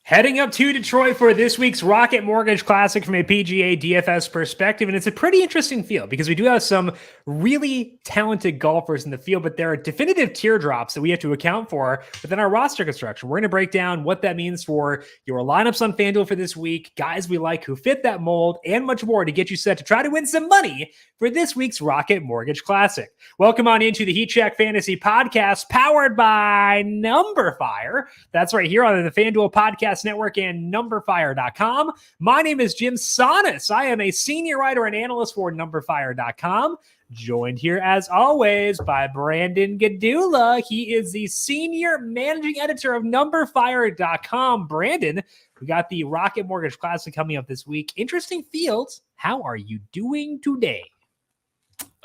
Heading up to Detroit for this week's Rocket Mortgage Classic from a PGA DFS perspective. And it's a pretty interesting field because we do have some really talented golfers in the field, but there are definitive teardrops that we have to account for within our roster construction. We're going to break down what that means for your lineups on FanDuel for this week, guys we like who fit that mold, and much more to get you set to try to win some money for this week's Rocket Mortgage Classic. Welcome on into the Heat Check Fantasy Podcast, powered by numberFire. That's right here on the FanDuel Podcast Network and numberFire.com. My name is Jim Sonis. I am a senior writer and analyst for numberFire.com. Joined here, as always, by Brandon Gadula. He is the senior managing editor of numberFire.com. Brandon, we got the Rocket Mortgage Classic coming up this week. Interesting fields. How are you doing today?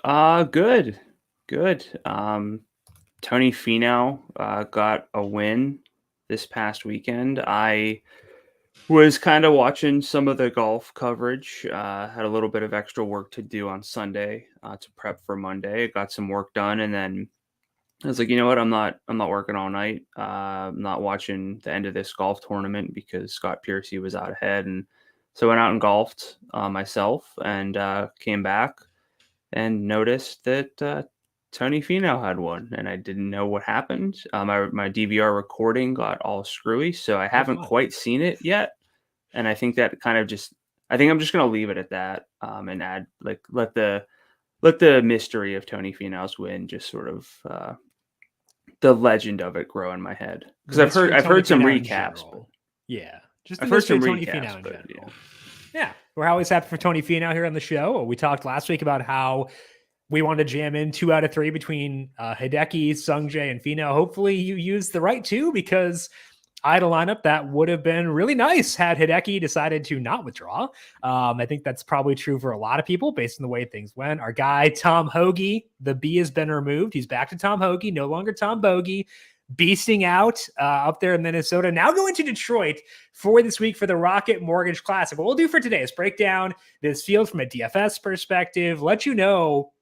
Good. Tony Fenow got a win this past weekend. I was kind of watching some of the golf coverage. Had a little bit of extra work to do on Sunday to prep for Monday. Got some work done, and then I was like, you know what? I'm not working all night. I'm not watching the end of this golf tournament because Scott Piercy was out ahead, and so I went out and golfed myself, and came back and noticed that Tony Fenow had won, and I didn't know what happened. My DVR recording got all screwy, so I haven't quite seen it yet. And I think that kind of I think I'm just going to leave it at that, and add let the mystery of Tony Finau's win just sort of the legend of it grow in my head, because I've heard some recaps. But yeah, just I've heard some Tony Finau in general. Yeah, we're always happy for Tony Finau here on the show. We talked last week about how we wanted to jam in 2 out of 3 between Hideki, Sungjae, and Fenow. Hopefully you used the right 2, because I had a lineup that would have been really nice had Hideki decided to not withdraw. I think that's probably true for a lot of people based on the way things went. Our guy, Tom Hoagie, the B has been removed. He's back to Tom Hoagie, no longer Tom Bogey, beasting out up there in Minnesota. Now going to Detroit for this week for the Rocket Mortgage Classic. What we'll do for today is break down this field from a DFS perspective, let you know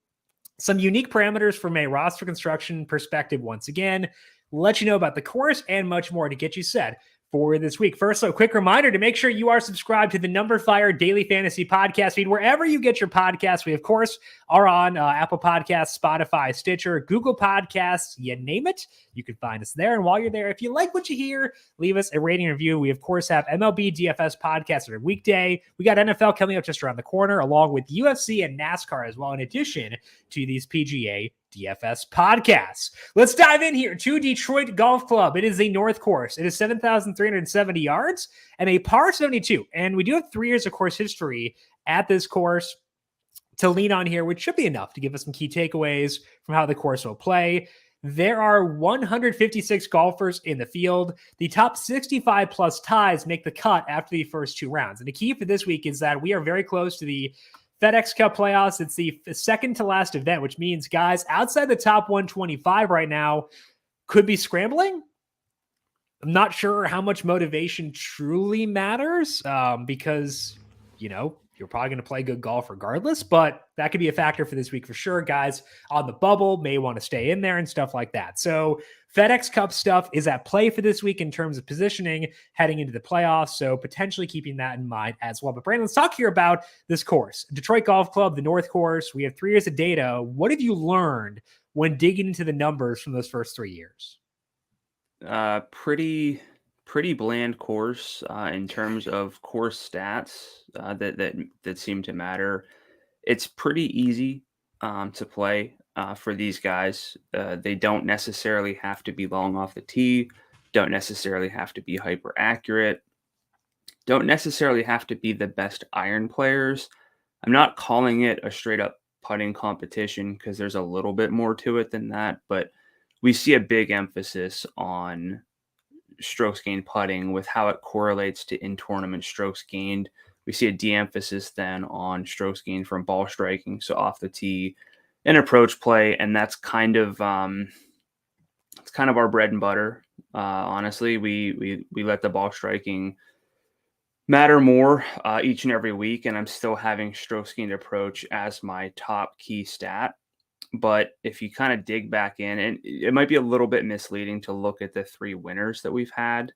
some unique parameters from a roster construction perspective once again, let you know about the course and much more to get you set for this week. First, a quick reminder to make sure you are subscribed to the numberFire Daily Fantasy Podcast feed wherever you get your podcasts. We, of course, are on Apple Podcasts, Spotify, Stitcher, Google Podcasts, you name it. You can find us there. And while you're there, if you like what you hear, leave us a rating and review. We, of course, have MLB DFS podcasts every weekday. We got NFL coming up just around the corner, along with UFC and NASCAR as well, in addition to these PGA DFS podcasts. Let's dive in here to Detroit Golf Club. It is a North course. It is 7,370 yards and a par 72. And we do have 3 years of course history at this course to lean on here, which should be enough to give us some key takeaways from how the course will play. There are 156 golfers in the field. The top 65 plus ties make the cut after the first 2 rounds. And the key for this week is that we are very close to the FedEx Cup playoffs. It's the second to last event, which means guys outside the top 125 right now could be scrambling. I'm not sure how much motivation truly matters because, you're probably going to play good golf regardless, but that could be a factor for this week for sure. Guys on the bubble may want to stay in there and stuff like that. So FedEx Cup stuff is at play for this week in terms of positioning heading into the playoffs. So potentially keeping that in mind as well. But Brandon, let's talk here about this course. Detroit Golf Club, the North course. We have 3 years of data. What have you learned when digging into the numbers from those first 3 years? Pretty bland course in terms of course stats that seem to matter. It's pretty easy to play for these guys. They don't necessarily have to be long off the tee, don't necessarily have to be hyper accurate, don't necessarily have to be the best iron players. I'm not calling it a straight up putting competition because there's a little bit more to it than that, but we see a big emphasis on strokes gained putting with how it correlates to in-tournament strokes gained. We see a de-emphasis then on strokes gained from ball striking, so off the tee and approach play, and that's kind of it's kind of our bread and butter. Honestly, we let the ball striking matter more each and every week, and I'm still having strokes gained approach as my top key stat. But if you kind of dig back in, and it might be a little bit misleading to look at the 3 winners that we've had.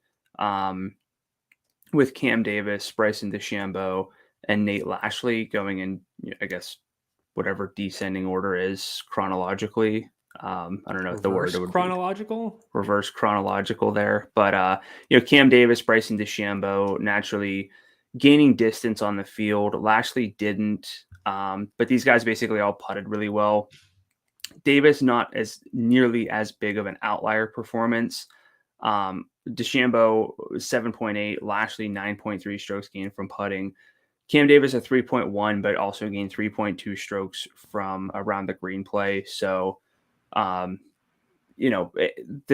with Cam Davis, Bryson DeChambeau, and Nate Lashley going in, I guess, whatever descending order is chronologically. I don't know if the word would chronological, reverse chronological there, but Cam Davis, Bryson DeChambeau naturally gaining distance on the field. Lashley didn't, but these guys basically all putted really well. Davis not as nearly as big of an outlier performance. DeChambeau 7.8, Lashley 9.3 strokes gained from putting. Cam Davis a 3.1, but also gained 3.2 strokes from around the green play. So, the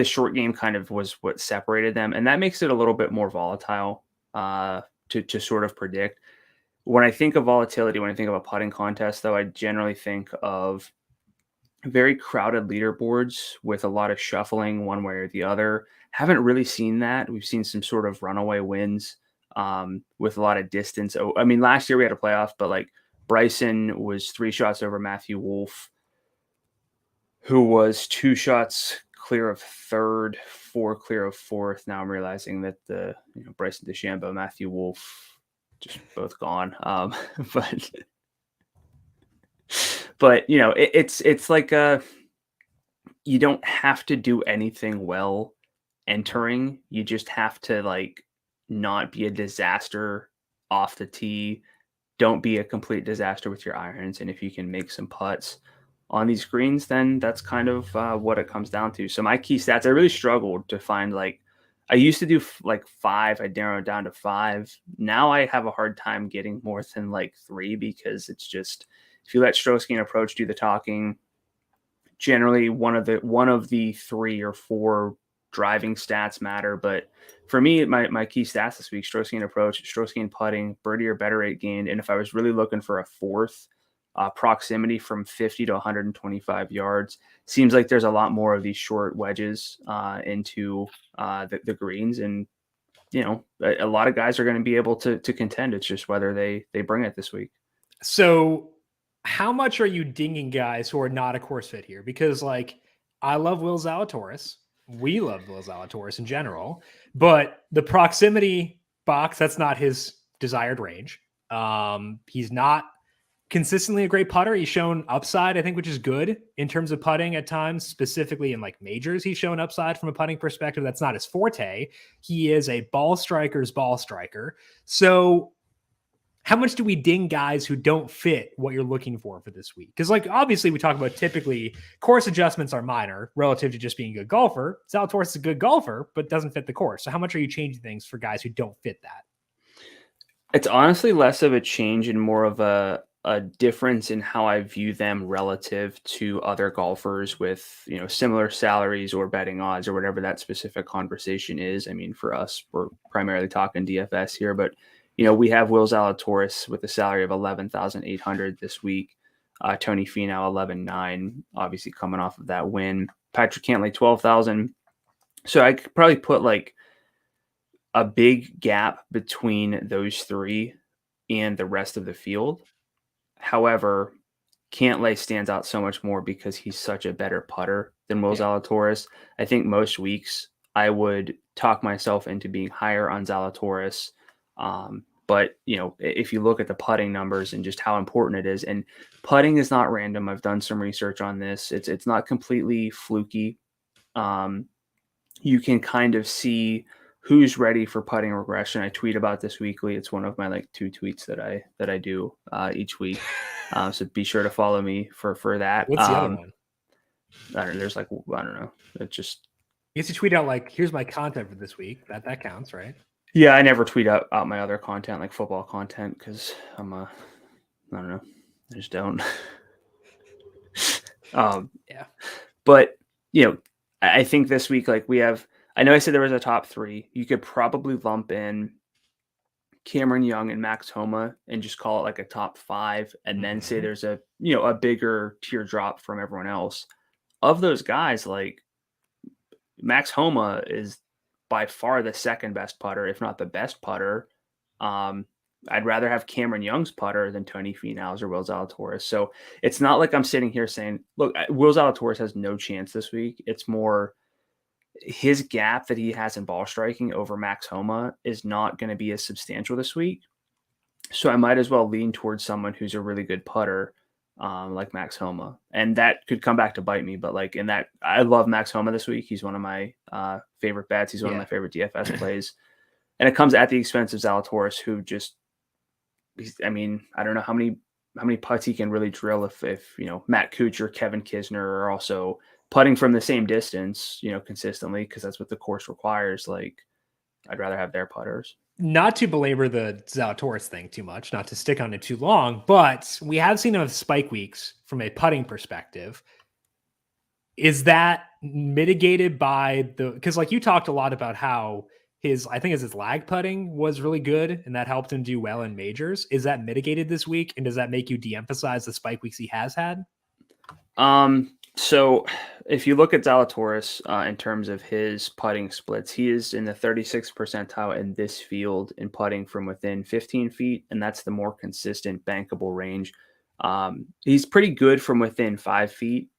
short game kind of was what separated them, and that makes it a little bit more volatile to sort of predict. When I think of volatility, when I think of a putting contest, though, I generally think of very crowded leaderboards with a lot of shuffling one way or the other. Haven't really seen that. We've seen some sort of runaway wins with a lot of distance. I mean, last year we had a playoff, but like Bryson was 3 shots over Matthew Wolff, who was 2 shots clear of third, 4 clear of fourth. Now I'm realizing that Bryson DeChambeau, Matthew Wolff, just both gone. But it's like you don't have to do anything well entering. You just have to like not be a disaster off the tee. Don't be a complete disaster with your irons. And if you can make some putts on these greens, then that's kind of what it comes down to. So my key stats, I really struggled to find I used to do 5. I narrowed down to 5. Now I have a hard time getting more than 3 because it's just, if you let strokes gain approach do the talking, generally one of the 3 or 4 driving stats matter. But for me, my key stats this week: strokes gain approach, strokes gain putting, birdie or better rate gained. And if I was really looking for a 4th, proximity from 50 to 125 yards. Seems like there's a lot more of these short wedges into the greens, and a lot of guys are going to be able to contend. It's just whether they bring it this week. So how much are you dinging guys who are not a course fit here? Because I love Will Zalatoris. We love Will Zalatoris in general, but the proximity box, that's not his desired range. He's not consistently a great putter. He's shown upside, I think, which is good in terms of putting at times, specifically in majors. He's shown upside from a putting perspective. That's not his forte. He is a ball striker's ball striker. So how much do we ding guys who don't fit what you're looking for this week? Because obviously we talk about typically course adjustments are minor relative to just being a good golfer. Zalatoris is a good golfer, but doesn't fit the course. So how much are you changing things for guys who don't fit that? It's honestly less of a change and more of a difference in how I view them relative to other golfers with, similar salaries or betting odds or whatever that specific conversation is. I mean, for us, we're primarily talking DFS here, but we have Will Zalatoris with a salary of $11,800 this week. Tony Fenow, $11,900, obviously coming off of that win. Patrick Cantley, $12,000. So I could probably put a big gap between those 3 and the rest of the field. However, Cantley stands out so much more because he's such a better putter than Will Zalatoris. I think most weeks I would talk myself into being higher on Zalatoris. But if you look at the putting numbers and just how important it is, and putting is not random. I've done some research on this. It's not completely fluky. You can kind of see who's ready for putting regression. I tweet about this weekly. It's one of my 2 tweets that I do each week. So be sure to follow me for that. What's the other one? I don't know. There's I don't know. It just, you to tweet out here's my content for this week. That counts, right? Yeah, I never tweet out my other content, like football content, because I don't know. I just don't. Yeah. But, I think this week, we have, I know I said there was a top 3. You could probably lump in Cameron Young and Max Homa and just call it a top 5, and then say there's a bigger teardrop from everyone else. Of those guys, Max Homa is by far the second best putter, if not the best putter. I'd rather have Cameron Young's putter than Tony Finau's or Will Zalatoris. So it's not like I'm sitting here saying, look, Will Zalatoris has no chance this week. It's more, his gap that he has in ball striking over Max Homa is not going to be as substantial this week. So I might as well lean towards someone who's a really good putter, like Max Homa. And that could come back to bite me. But like in that, I love Max Homa this week. He's one of my favorite bets. He's one of my favorite DFS plays. And it comes at the expense of Zalatoris, who just, I don't know how many putts he can really drill if Matt Kucher, Kevin Kisner are also putting from the same distance, consistently, because that's what the course requires. Like, I'd rather have their putters. Not to belabor the Zalatoris thing too much, not to stick on it too long, but we have seen him have spike weeks from a putting perspective. Is that mitigated by because like you talked a lot about how his lag putting was really good and that helped him do well in majors. Is that mitigated this week? And does that make you de-emphasize the spike weeks he has had? So if you look at Zalatoris in terms of his putting splits, he is in the 36th percentile in this field in putting from within 15 feet, and that's the more consistent bankable range. He's pretty good from within 5 feet.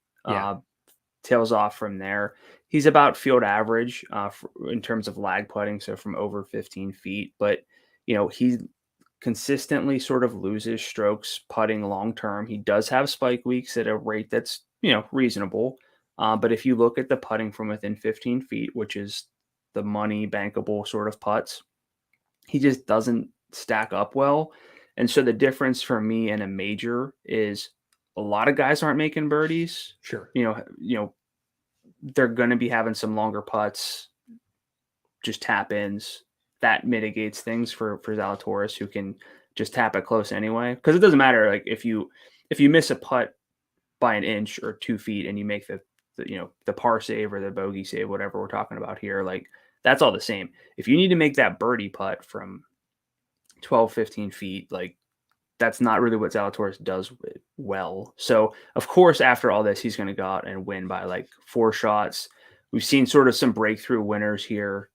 Tails off from there. He's about field average in terms of lag putting, so from over 15 feet. But, he consistently sort of loses strokes putting long term. He does have spike weeks at a rate that's reasonable. But if you look at the putting from within 15 feet, which is the money bankable sort of putts, he just doesn't stack up well. And so the difference for me in a major is a lot of guys aren't making birdies. Sure. They're going to be having some longer putts, just tap ins. That mitigates things for Zalatoris, who can just tap it close anyway. Because it doesn't matter, like if you miss a putt by an inch or 2 feet and you make the par save or the bogey save, whatever we're talking about here, like that's all the same. If you need to make that birdie putt from 12, 15 feet, like that's not really what Zalatoris does well. So of course, after all this, he's going to go out and win by like 4 shots. We've seen sort of some breakthrough winners here.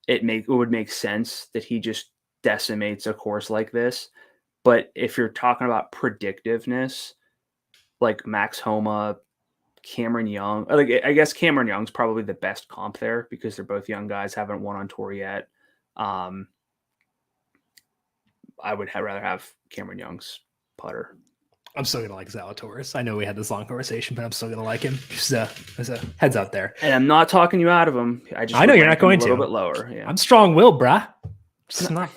It would make sense that he just decimates a course like this. But if you're talking about predictiveness, like Max Homa, Cameron Young, like I guess Cameron Young's probably the best comp there because they're both young guys, haven't won on tour yet. I would rather have Cameron Young's putter. I'm still gonna like Zalatoris. I know we had this long conversation, but I'm still gonna like him. Just as a heads up there. And I'm not talking you out of him. I know you're not going to. A little bit lower. Yeah. I'm strong-willed, bruh. I'm not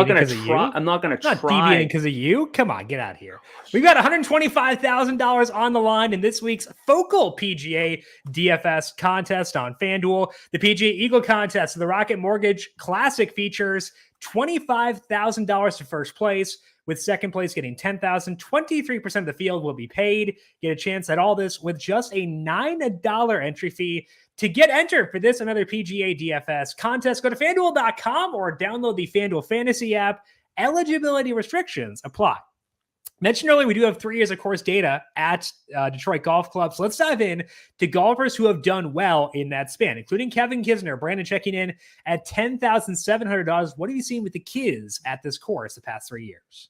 going to try. I'm not going to try. Not deviating because of you. Come on, get out of here. We've got $125,000 on the line in this week's Focal PGA DFS contest on FanDuel. The PGA Eagle contest, the Rocket Mortgage Classic features $25,000 to first place, with second place getting $10,000. 23% of the field will be paid. Get a chance at all this with just a $9 entry fee. To get entered for this and other PGA DFS contests, go to FanDuel.com or download the FanDuel Fantasy app. Eligibility restrictions apply. Mentioned earlier, we do have 3 years of course data at Detroit Golf Club. So let's dive in to golfers who have done well in that span, including Kevin Kisner. Brandon checking in at $10,700. What have you seen with the Kiz at this course the past 3 years?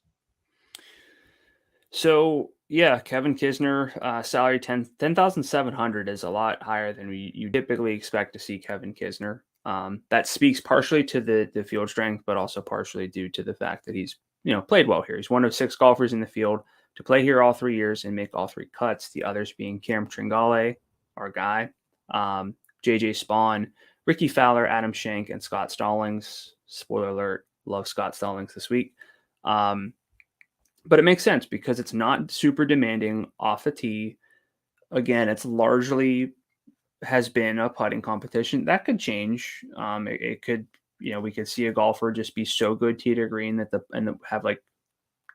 So, yeah, Kevin Kisner, salary $10,700 is a lot higher than you typically expect to see Kevin Kisner. That speaks partially to the field strength, but also partially due to the fact that he's played well here. He's one of 6 golfers in the field to play here all 3 years and make all 3 cuts. The others being Cam Tringale, our guy, JJ Spawn, Ricky Fowler, Adam Schenk, and Scott Stallings. Spoiler alert, love Scott Stallings this week. But it makes sense because it's not super demanding off the tee. Again, it's largely has been a putting competition. That could change. It could, we could see a golfer just be so good tee to green and have like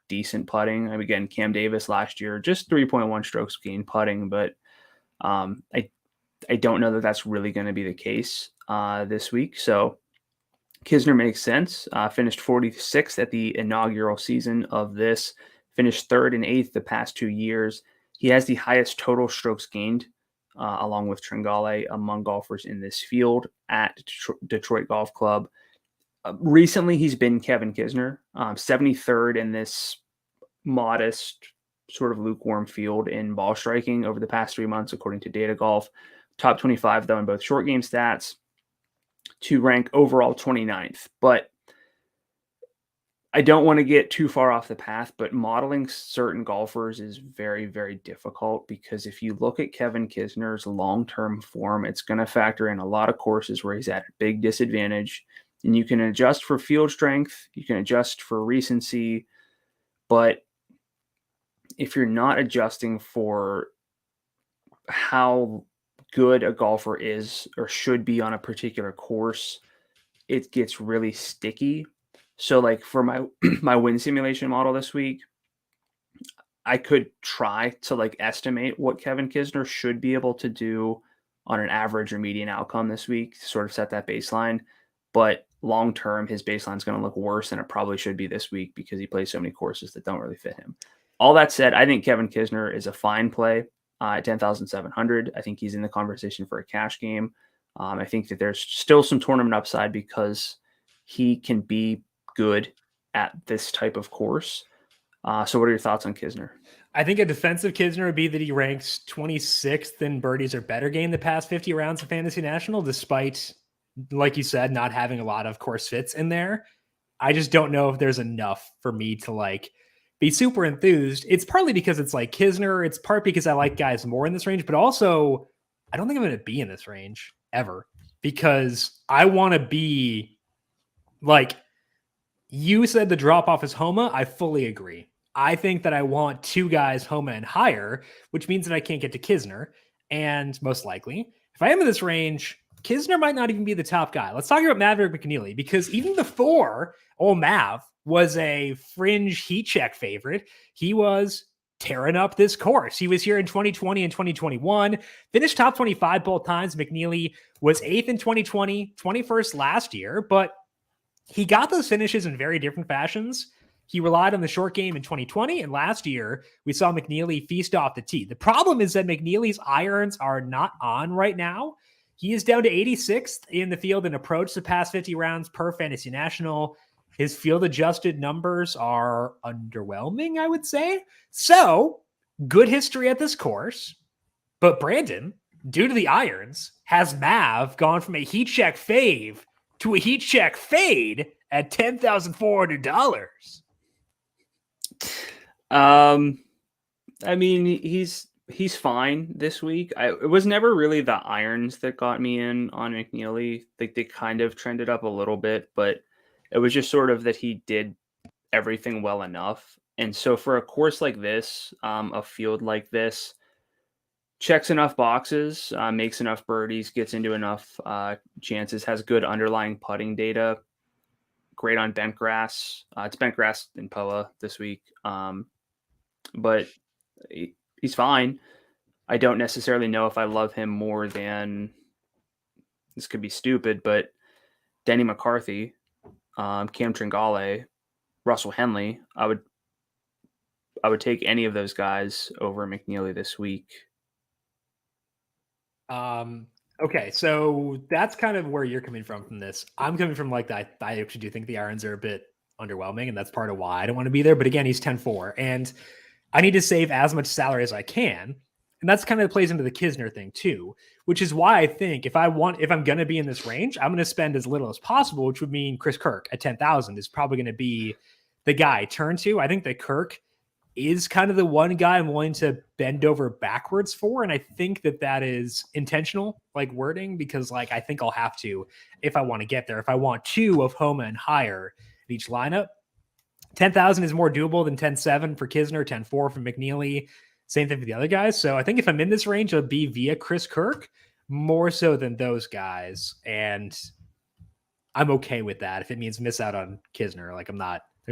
decent putting. Again, Cam Davis last year, just 3.1 strokes gained putting, but I don't know that that's really going to be the case this week. So Kisner makes sense. Finished 46th at the inaugural season of this. Finished 3rd and 8th the past 2 years. He has the highest total strokes gained, along with Tringale, among golfers in this field at Detroit Golf Club. Recently, he's been Kevin Kisner, 73rd in this modest, sort of lukewarm field in ball striking over the past 3 months, according to Data Golf. top 25 though in both short game stats, to rank overall 29th. But I don't want to get too far off the path, but modeling certain golfers is very, very difficult, because if you look at Kevin Kisner's long-term form, it's going to factor in a lot of courses where he's at a big disadvantage, and you can adjust for field strength, you can adjust for recency, but if you're not adjusting for how good a golfer is or should be on a particular course, it gets really sticky. So like for my my win simulation model this week, I could try to like estimate what Kevin Kisner should be able to do on an average or median outcome this week to sort of set that baseline. But long term, his baseline is going to look worse than it probably should be this week, because he plays so many courses that don't really fit him. All that said, I think Kevin Kisner is a fine play at 10,700. I think he's in the conversation for a cash game. I think that there's still some tournament upside because he can be good at this type of course. So what are your thoughts on Kisner? I think a defensive Kisner would be that he ranks 26th in birdies or better game the past 50 rounds of Fantasy National, despite, like you said, not having a lot of course fits in there. I just don't know if there's enough for me to like be super enthused. It's partly because it's like Kisner. It's part because I like guys more in this range, but also I don't think I'm going to be in this range ever, because I want to be like, you said the drop off is Homa. I fully agree. I think that I want two guys, Homa and higher, which means that I can't get to Kisner. And most likely, if I am in this range, Kisner might not even be the top guy. Let's talk about Maverick Mcneilly, because even before old Mav was a fringe heat check favorite, he was tearing up this course. He was here in 2020 and 2021, finished top 25 both times. McNeilly was 8th in 2020, 21st last year, but he got those finishes in very different fashions. He relied on the short game in 2020, and last year we saw McNeilly feast off the tee. The problem is that McNeilly's irons are not on right now. He is down to 86th in the field in approach to past 50 rounds per Fantasy National. His field adjusted numbers are underwhelming, I would say. So, good history at this course. But Brandon, due to the irons, has Mav gone from a heat check fave to a heat check fade at $10,400. I mean, he's fine this week. It was never really the irons that got me in on McNeilly. Like, they kind of trended up a little bit, but it was just sort of that he did everything well enough. And so for a course like this, a field like this, checks enough boxes, makes enough birdies, gets into enough chances, has good underlying putting data, great on bent grass. It's bent grass in POA this week, but he's fine. I don't necessarily know if I love him more than, this could be stupid, but Denny McCarthy, Cam Tringale, Russell Henley. I would take any of those guys over McNeilly this week. Okay, so that's kind of where you're coming from this. I'm coming from like that. I actually do think the irons are a bit underwhelming, and that's part of why I don't want to be there. But again, he's 10-4, and I need to save as much salary as I can. And that's kind of plays into the Kisner thing too, which is why I think if I'm going to be in this range, I'm going to spend as little as possible, which would mean Chris Kirk at 10,000 is probably going to be the guy I turn to. I think that Kirk is kind of the one guy I'm willing to bend over backwards for. And I think that is intentional, like wording, because like, I think I'll have to, if I want to get there, if I want two of Homa and higher at each lineup, 10,000 is more doable than 10.7 for Kisner, 10.4 for McNeilly. Same thing for the other guys. So I think if I'm in this range, it'll be via Chris Kirk more so than those guys. And I'm okay with that. If it means miss out on Kisner, like there's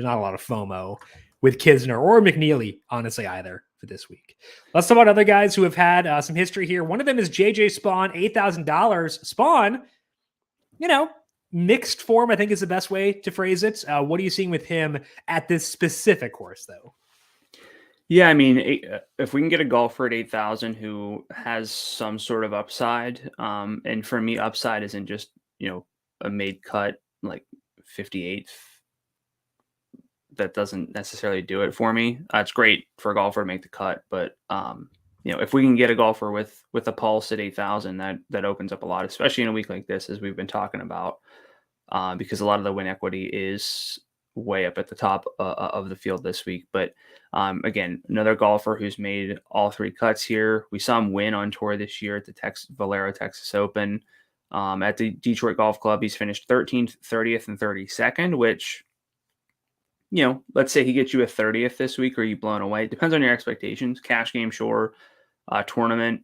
not a lot of FOMO with Kisner or McNeilly, honestly, either for this week. Let's talk about other guys who have had some history here. One of them is JJ Spawn, $8,000. Spawn, mixed form, I think is the best way to phrase it. What are you seeing with him at this specific course, though? Yeah, I mean, if we can get a golfer at 8,000 who has some sort of upside, and for me, upside isn't just, a made cut like 58th. That doesn't necessarily do it for me. It's great for a golfer to make the cut, but if we can get a golfer with a pulse at 8,000, that opens up a lot, especially in a week like this, as we've been talking about, because a lot of the win equity is way up at the top of the field this week. But again, another golfer who's made all 3 cuts here. We saw him win on tour this year at the Valero Texas Open. At the Detroit Golf Club, he's finished 13th, 30th, and 32nd, which, let's say he gets you a 30th this week. Or you blown away? It depends on your expectations. Cash game, sure. Tournament,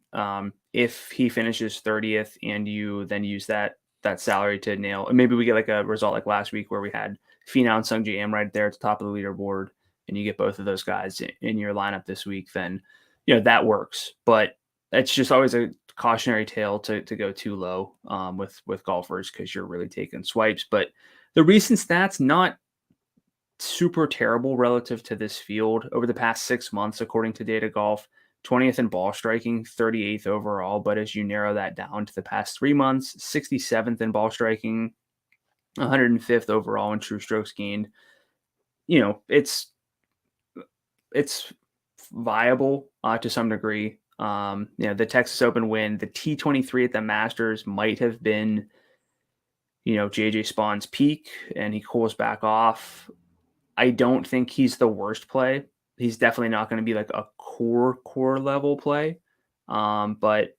if he finishes 30th and you then use that salary to nail, and maybe we get like a result like last week where we had Fenow and Sungjae Im right there at the top of the leaderboard, and you get both of those guys in your lineup this week, then that works. But it's just always a cautionary tale to go too low with golfers, because you're really taking swipes. But the recent stats, not super terrible relative to this field over the past 6 months, according to Data Golf. 20th in ball striking, 38th overall. But as you narrow that down to the past 3 months, 67th in ball striking, 105th overall in true strokes gained. It's viable to some degree. The Texas Open win, the T23 at the Masters might have been, JJ Spahn's peak, and he cools back off. I don't think he's the worst play. He's definitely not going to be like a core level play. But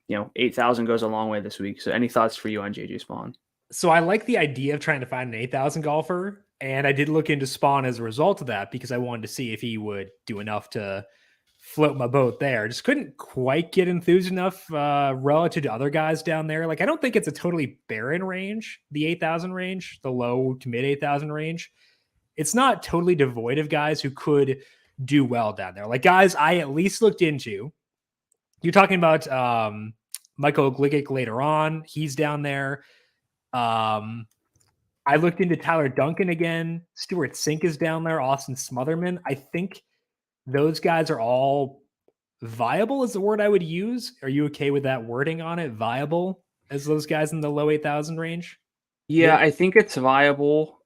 8,000 goes a long way this week. So any thoughts for you on JJ Spahn? So I like the idea of trying to find an 8,000 golfer. And I did look into Spahn as a result of that, because I wanted to see if he would do enough to float my boat there. Just couldn't quite get enthused enough relative to other guys down there. Like, I don't think it's a totally barren range, the 8,000 range, the low to mid 8,000 range. It's not totally devoid of guys who could do well down there. Like, guys I at least looked into. You're talking about Michael Gligic later on. He's down there. I looked into Tyler Duncan again. Stuart Sink is down there. Austin Smotherman. I think those guys are all viable, is the word I would use. Are you okay with that wording on it? Viable as those guys in the low 8,000 range? Yeah, I think it's viable.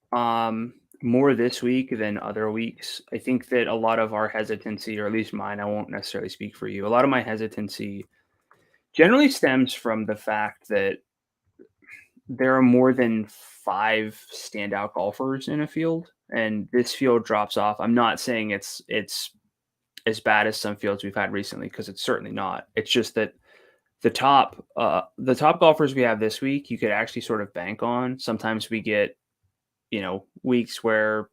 More this week than other weeks. I think that a lot of our hesitancy, or at least mine, I won't necessarily speak for you, a lot of my hesitancy generally stems from the fact that there are more than 5 standout golfers in a field, and this field drops off. I'm not saying it's as bad as some fields we've had recently, because it's certainly not. It's just that the top golfers we have this week, you could actually sort of bank on. Sometimes we get weeks where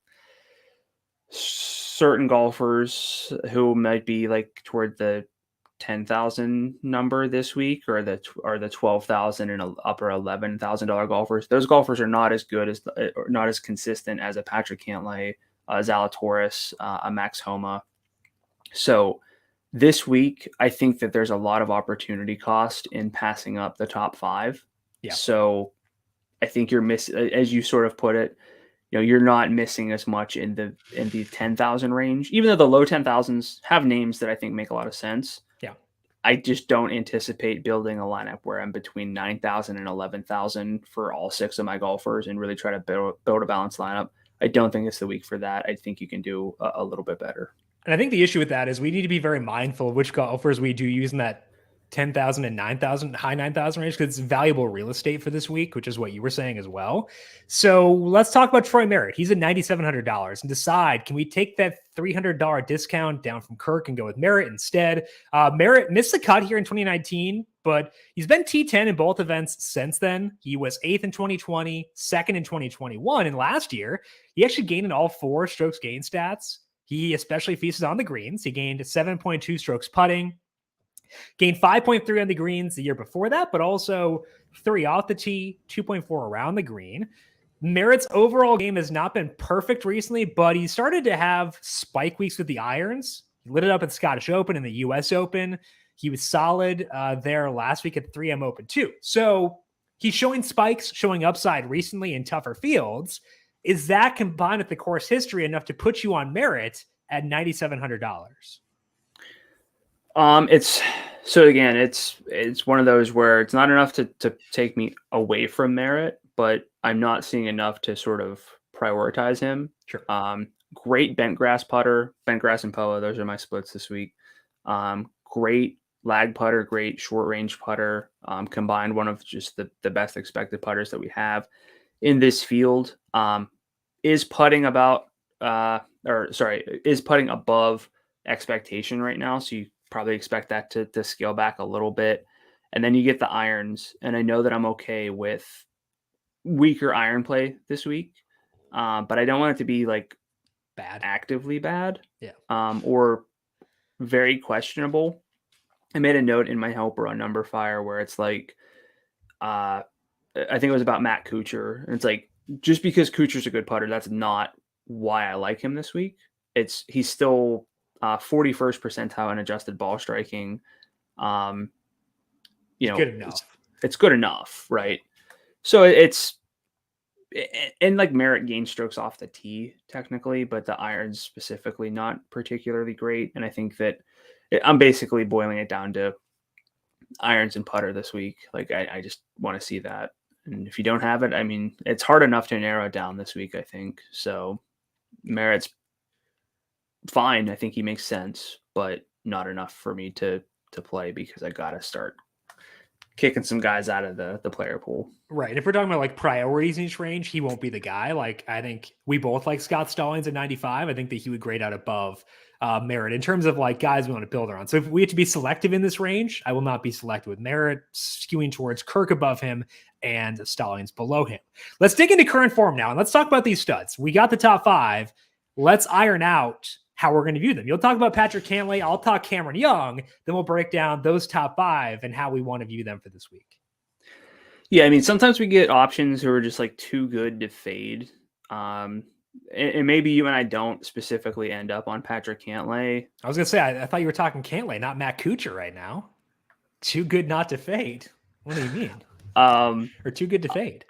certain golfers who might be like toward the 10,000 number this week, or the 12,000 and upper $11,000 golfers, those golfers are not as good as, or not as consistent as a Patrick Cantley, Zalatoris, a Max Homa. So this week, I think that there's a lot of opportunity cost in passing up the top 5. Yeah. So I think you're as you sort of put it, you're not missing as much in the 10,000 range, even though the low 10,000s have names that I think make a lot of sense. Yeah. I just don't anticipate building a lineup where I'm between 9,000 and 11,000 for all 6 of my golfers and really try to build a balanced lineup. I don't think it's the week for that. I think you can do a little bit better. And I think the issue with that is we need to be very mindful of which golfers we do use in that 10,000 and 9,000, high 9,000 range, because it's valuable real estate for this week, which is what you were saying as well. So let's talk about Troy Merritt. He's at $9,700 and decide, can we take that $300 discount down from Kirk and go with Merritt instead? Merritt missed the cut here in 2019, but he's been T10 in both events since then. He was 8th in 2020, 2nd in 2021. And last year, he actually gained in all 4 strokes gain stats. He especially feasts on the greens. He gained 7.2 strokes putting, gained 5.3 on the greens the year before that, but also 3 off the tee, 2.4 around the green. Merritt's overall game has not been perfect recently, but he started to have spike weeks with the irons. He lit it up at the Scottish Open and the US Open. He was solid there last week at the 3M Open too. So he's showing spikes, showing upside recently in tougher fields. Is that, combined with the course history, enough to put you on Merritt at $9,700? It's one of those where it's not enough to take me away from Merritt, but I'm not seeing enough to sort of prioritize him. Sure. Great bent grass putter, bent grass and POA. Those are my splits this week. Great lag putter, great short range putter, combined one of just the best expected putters that we have in this field. Is putting above expectation right now. So you probably expect that to scale back a little bit. And then you get the irons. And I know that I'm okay with weaker iron play this week. But I don't want it to be like bad, actively bad. Yeah. Or very questionable. I made a note in my helper on numberFire where it's like, I think it was about Matt Kucher. And it's like, just because Kucher's a good putter, that's not why I like him this week. He's still 41st percentile in adjusted ball striking. Good enough. It's good enough, right? So it's and like Merritt gained strokes off the tee technically, but the irons specifically not particularly great. And I think that I'm basically boiling it down to irons and putter this week. Like I just want to see that. And if you don't have it, I mean, it's hard enough to narrow it down this week, I think. So Merritt's fine. I think he makes sense, but not enough for me to play because I got to start kicking some guys out of the player pool. Right. If we're talking about like priorities in each range, he won't be the guy. Like I think we both like Scott Stallings at 95. I think that he would grade out above Merritt in terms of like guys we want to build around. So if we have to be selective in this range, I will not be selective with Merritt, skewing towards Kirk above him and Stallings below him. Let's dig into current form now and let's talk about these studs. We got the top 5. Let's iron out how we're going to view them. You'll talk about Patrick Cantley. I'll talk Cameron Young. Then we'll break down those top 5 and how we want to view them for this week. Yeah, I mean, sometimes we get options who are just like too good to fade. And maybe you and I don't specifically end up on Patrick Cantley. I was going to say, I thought you were talking Cantley, not Matt Kucher right now. Too good not to fade. What do you mean? Or too good to fade?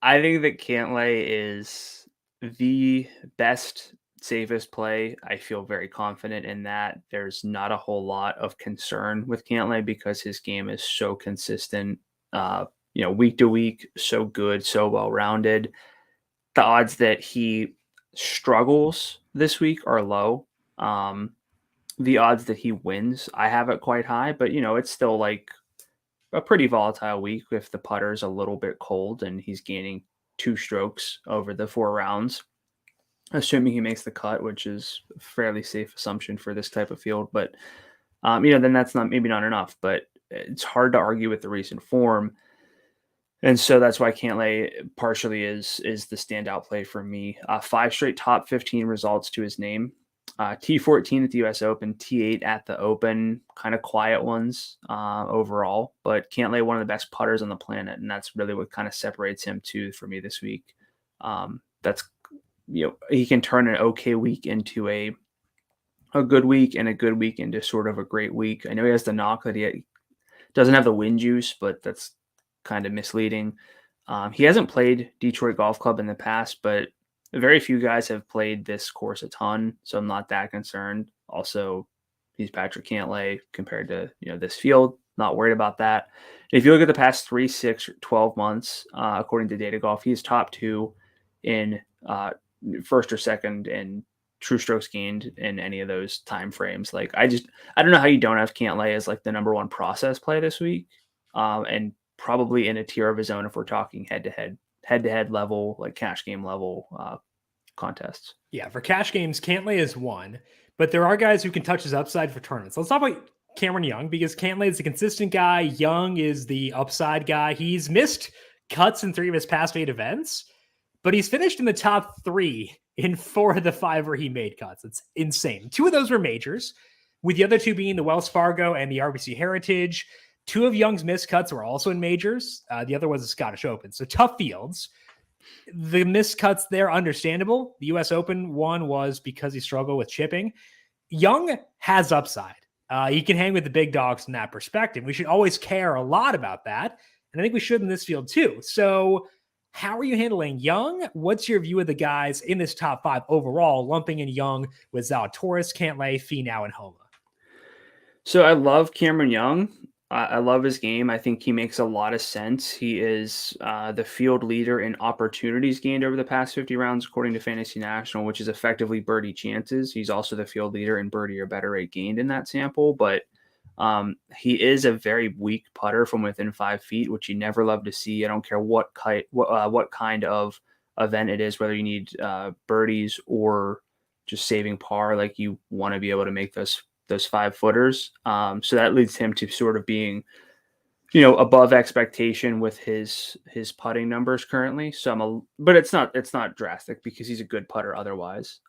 I think that Cantley is the best, safest play. I feel very confident in that. There's not a whole lot of concern with Cantley because his game is so consistent, week to week, so good, so well-rounded. The odds that he struggles this week are low. The odds that he wins, I have it quite high, but it's still like a pretty volatile week if the putter's a little bit cold and he's gaining 2 strokes over the 4 rounds, assuming he makes the cut, which is a fairly safe assumption for this type of field. But, then that's maybe not enough, but it's hard to argue with the recent form. And so that's why Cantley partially is the standout play for me. 5 straight top 15 results to his name. T14 at the US Open, T8 at the Open, kind of quiet ones overall, but Cantley, one of the best putters on the planet. And that's really what kind of separates him too for me this week. He can turn an okay week into a good week and a good week into sort of a great week. I know he has the knock that he doesn't have the win juice, but that's kind of misleading. He hasn't played Detroit Golf Club in the past, but very few guys have played this course a ton, so I'm not that concerned. Also, he's Patrick Cantley compared to this field. Not worried about that. If you look at the past 3, 6, 12 months, according to Data Golf, he's top 2 in first or second in true strokes gained in any of those time frames. Like I don't know how you don't have Cantley as like the number 1 process play this week, and probably in a tier of his own if we're talking head-to-head level, like cash game level contests. Yeah, for cash games, Cantley is 1, but there are guys who can touch his upside for tournaments. Let's talk about Cameron Young because Cantley is a consistent guy. Young is the upside guy. He's missed cuts in 3 of his past 8 events, but he's finished in the top 3 in 4 of the 5 where he made cuts. It's insane. 2 of those were majors, with the other 2 being the Wells Fargo and the RBC Heritage. 2 of Young's missed cuts were also in majors. The other was the Scottish Open. So tough fields. The missed cuts there, understandable. The US Open one was because he struggled with chipping. Young has upside. He can hang with the big dogs from that perspective. We should always care a lot about that. And I think we should in this field too. So how are you handling Young? What's your view of the guys in this top 5 overall, lumping in Young with Zalatoris, Cantley, Fenow, and Homa? So I love Cameron Young. I love his game. I think he makes a lot of sense. He is the field leader in opportunities gained over the past 50 rounds, according to Fantasy National, which is effectively birdie chances. He's also the field leader in birdie or better rate gained in that sample, but he is a very weak putter from within 5 feet, which you never love to see. I don't care what kind of event it is, whether you need birdies or just saving par. Like, you want to be able to make those 5-footers. So that leads him to sort of being, above expectation with his putting numbers currently. So but it's not drastic because he's a good putter otherwise.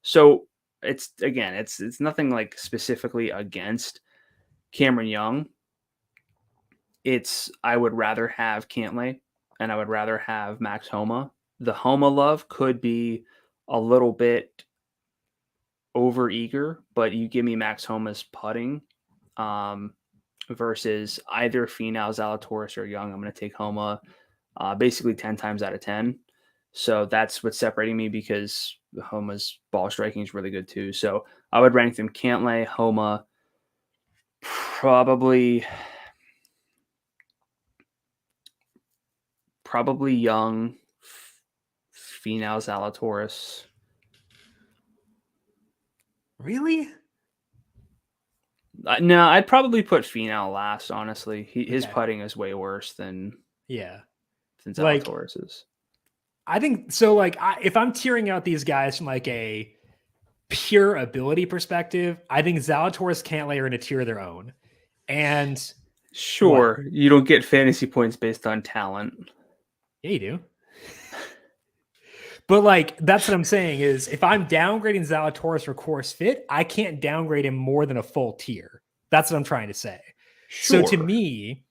So it's nothing like specifically against Cameron Young. I would rather have Cantley and I would rather have Max Homa. The Homa love could be a little bit over-eager, but you give me Max Homa's putting versus either Fenow, Zalatoris, or Young. I'm going to take Homa basically 10 times out of 10. So that's what's separating me, because Homa's ball striking is really good too. So I would rank them Cantley, Homa, probably Young, Fenow, Zalatoris. Really? No, I'd probably put Fenow last, honestly. His putting is way worse than Zalatoris's. I think so. Like, if I'm tearing out these guys from like a pure ability perspective, I think Zalatoris, Cantley are in a tier of their own. And sure, you don't get fantasy points based on talent. Yeah, you do. But like, that's what I'm saying is, if I'm downgrading Zalatoris for course fit, I can't downgrade him more than a full tier. That's what I'm trying to say. Sure. So to me,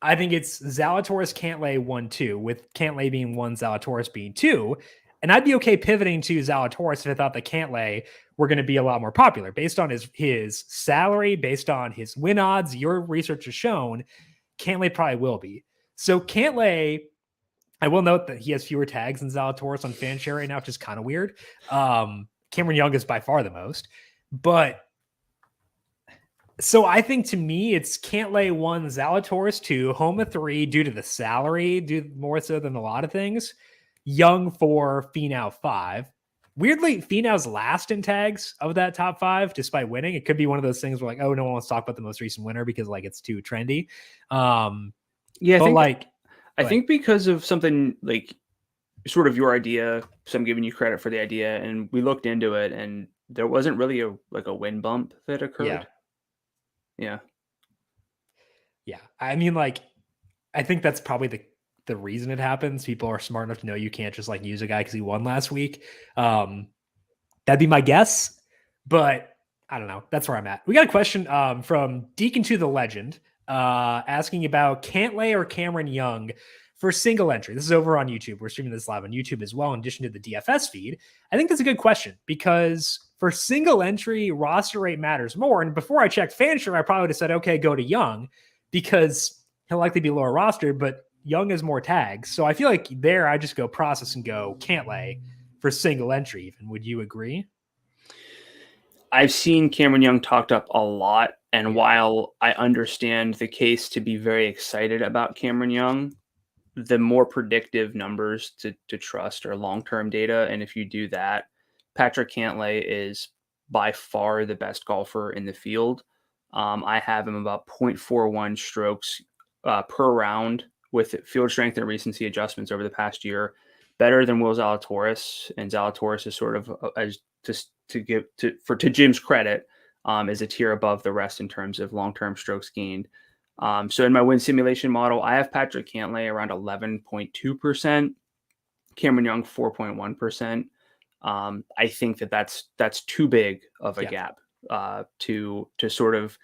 I think it's Zalatoris, Cantley 1-2, with Cantley being 1, Zalatoris being 2. And I'd be okay pivoting to Zalatoris if I thought that Cantley were going to be a lot more popular based on his salary, based on his win odds. Your research has shown Cantley probably will be. So Cantley, I will note that he has fewer tags than Zalatoris on FanShare right now, which is kind of weird. Cameron Young is by far the most. But so I think, to me, it's Cantley 1, Zalatoris 2, Homa 3 due to the salary, due more so than a lot of things. Young 4, Fenow 5. Weirdly, Fenow's last in tags of that top 5, despite winning. It could be one of those things where like, oh, no one wants to talk about the most recent winner because like it's too trendy. I think because of something like sort of your idea, so I'm giving you credit for the idea, and we looked into it, and there wasn't really a win bump that occurred. Yeah. I mean, like, I think that's probably the reason it happens. People are smart enough to know you can't just like use a guy because he won last week. That'd be my guess, but I don't know. That's where I'm at. We got a question from Deacon to the Legend. Asking about Cantley or Cameron Young for single entry. This is over on YouTube. We're streaming this live on YouTube as well, in addition to the DFS feed. I think that's a good question, because for single entry, roster rate matters more. And before I checked FanShare, I probably would have said, okay, go to Young, because he'll likely be lower roster, but Young has more tags. So I feel like there I just go process and go Cantley for single entry even. Would you agree? I've seen Cameron Young talked up a lot. And while I understand the case to be very excited about Cameron Young, the more predictive numbers to trust are long-term data. And if you do that, Patrick Cantley is by far the best golfer in the field. I have him about 0.41 strokes per round with field strength and recency adjustments over the past year, better than Will Zalatoris. And Zalatoris is sort of, to Jim's credit, is a tier above the rest in terms of long-term strokes gained. So in my win simulation model, I have Patrick Cantley around 11.2%, Cameron Young 4.1%. I think that's too big of a gap to sort of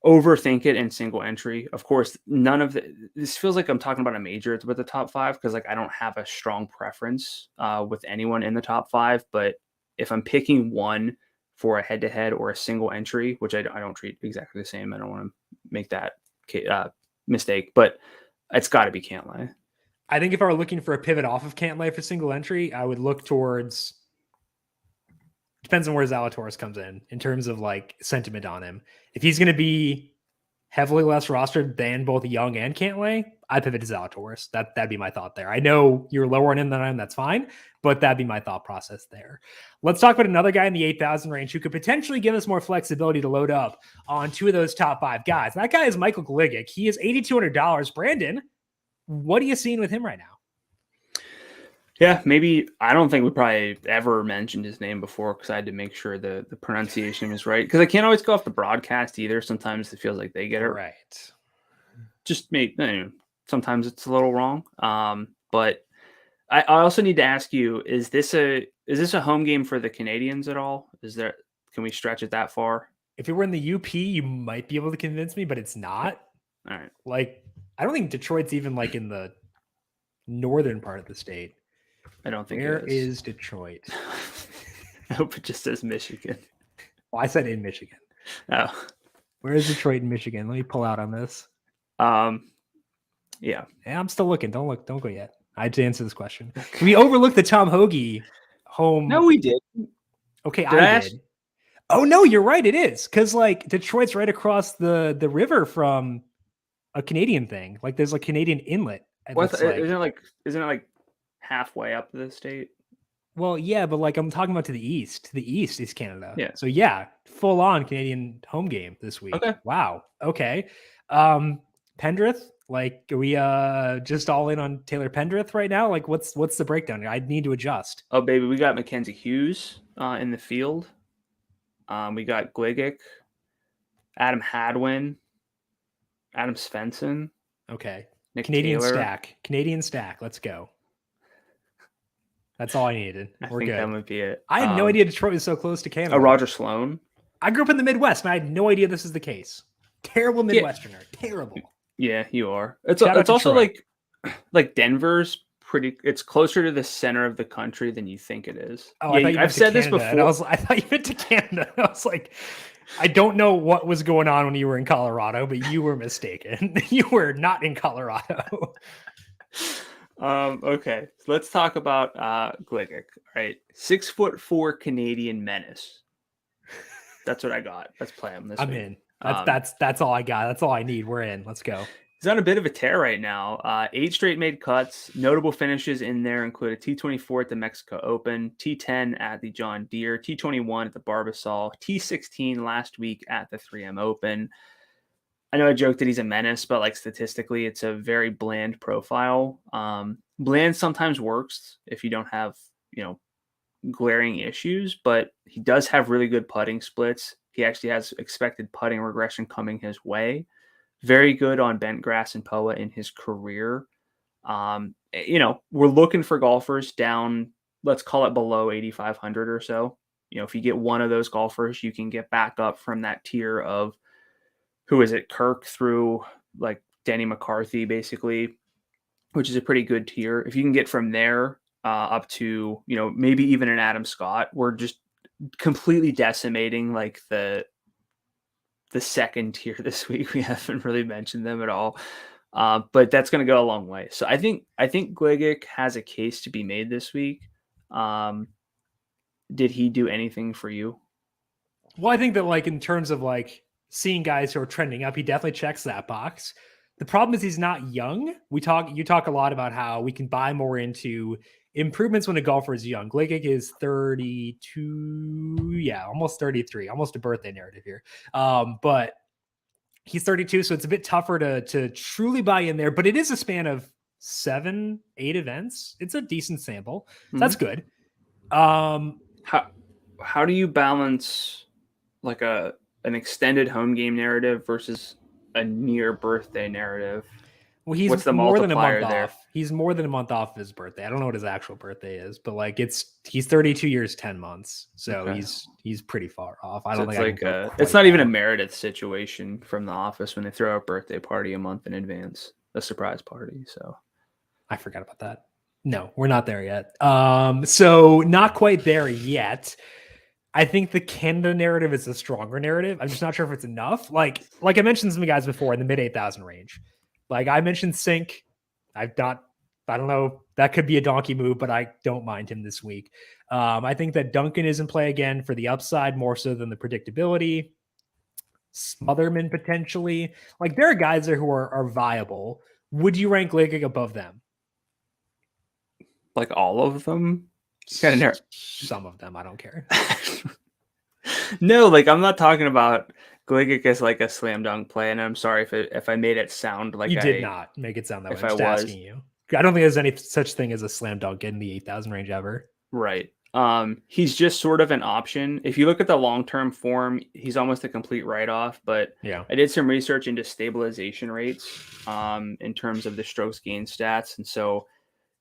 overthink it in single entry. Of course, this feels like I'm talking about a major with the top 5, because like I don't have a strong preference with anyone in the top 5. But if I'm picking one for a head-to-head or a single entry, which I don't treat exactly the same, I don't want to make that mistake, but it's got to be Cantley. I think if I were looking for a pivot off of Cantley for single entry, I would look towards, depends on where Zalatoris comes in terms of like sentiment on him. If he's going to be heavily less rostered than both Young and Cantley, I pivot to Zalatoris. That'd be my thought there. I know you're lower on him than I am. That's fine, but that'd be my thought process there. Let's talk about another guy in the 8,000 range who could potentially give us more flexibility to load up on two of those top 5 guys. That guy is Michael Gligic. He is $8,200. Brandon, what are you seeing with him right now? Yeah, maybe. I don't think we probably ever mentioned his name before because I had to make sure the pronunciation was right. Because I can't always go off the broadcast either. Sometimes it feels like they get it right. Just sometimes it's a little wrong. But I also need to ask you: is this a home game for the Canadians at all? Can we stretch it that far? If it were in the UP, you might be able to convince me, but it's not. All right. Like, I don't think Detroit's even like in the northern part of the state. I don't think Where it is. Detroit? I hope it just says Michigan. Well, I said in Michigan. Oh. Where is Detroit in Michigan? Let me pull out on this. Yeah, I'm still looking. Don't go yet. I had to answer this question. We overlooked the Tom Hoagie home. No, we did. Okay, I did. Oh no, you're right. It is because like Detroit's right across the river from a Canadian thing. Like there's a Canadian inlet. Isn't it like halfway up the state? Well, yeah, but like I'm talking about to the east. To the east is Canada. Yeah. So yeah, full on Canadian home game this week. Okay. Wow. Okay. Pendrith, like are we just all in on Taylor Pendrith right now? Like what's the breakdown? I need to adjust. Oh baby, we got Mackenzie Hughes in the field. We got Gligic, Adam Hadwin, Adam Svensson. Okay. Nick Canadian Taylor. stack. Let's go. That's all I needed. We're good. That might be it. I had no idea Detroit was so close to Canada. Roger Sloan. I grew up in the Midwest, and I had no idea this is the case. Terrible Midwesterner. Yeah. Terrible. Yeah, you are. It's also like Denver's pretty. It's closer to the center of the country than you think it is. Oh, yeah, I've said this before. I thought you meant to Canada. I was like, I don't know what was going on when you were in Colorado, but you were mistaken. You were not in Colorado. Okay, so let's talk about Gligic. All right, 6'4" Canadian menace. That's what I got. Let's play him this week. I'm in. That's all I got. That's all I need. We're in. Let's go. He's on a bit of a tear right now. 8 straight made cuts. Notable finishes in there include a T24 at the Mexico Open, T10 at the John Deere, T21 at the Barbasol, T16 last week at the 3M Open. I know I joked that he's a menace, but like statistically, it's a very bland profile. Bland sometimes works if you don't have, glaring issues, but he does have really good putting splits. He actually has expected putting regression coming his way. Very good on bent grass and POA in his career. We're looking for golfers down, let's call it below 8,500 or so. If you get one of those golfers, you can get back up from that tier of, who is it, Kirk through like Denny McCarthy, basically, which is a pretty good tier. If you can get from there up to, maybe even an Adam Scott, we're just completely decimating like the second tier this week. We haven't really mentioned them at all, but that's going to go a long way. So I think Gligic has a case to be made this week. Did he do anything for you? Well, I think that like in terms of like seeing guys who are trending up, he definitely checks that box. The problem is he's not young. You talk a lot about how we can buy more into improvements when a golfer is young. Gligic is 32, almost 33, almost a birthday narrative here. But he's 32, so it's a bit tougher to truly buy in there. But it is a span of 7-8 events. It's a decent sample. So that's good. How do you balance like an extended home game narrative versus a near birthday narrative? Well, he's What's the more than a month there? off. He's more than a month off of his birthday. I don't know what his actual birthday is, but like he's 32 years, 10 months. So okay. He's pretty far off. I don't think it's not even a Meredith situation from The Office when they throw a birthday party a month in advance, a surprise party. So I forgot about that. No, we're not there yet. So not quite there yet. I think the Canada narrative is a stronger narrative. I'm just not sure if it's enough. Like I mentioned some guys before in the mid 8,000 range. Like I mentioned Sink. I don't know. That could be a donkey move, but I don't mind him this week. I think that Duncan is in play again for the upside more so than the predictability. Smotherman potentially. Like there are guys there who are viable. Would you rank Gligic above them? Like all of them? Some of them, I don't care. No, like I'm not talking about Gligic as like a slam dunk play, and I'm sorry if I made it sound like you did not make it sound that way. I'm just asking you. I don't think there's any such thing as a slam dunk in the 8,000 range ever. Right. He's just sort of an option. If you look at the long-term form, he's almost a complete write-off, but yeah, I did some research into stabilization rates in terms of the strokes gain stats. And so,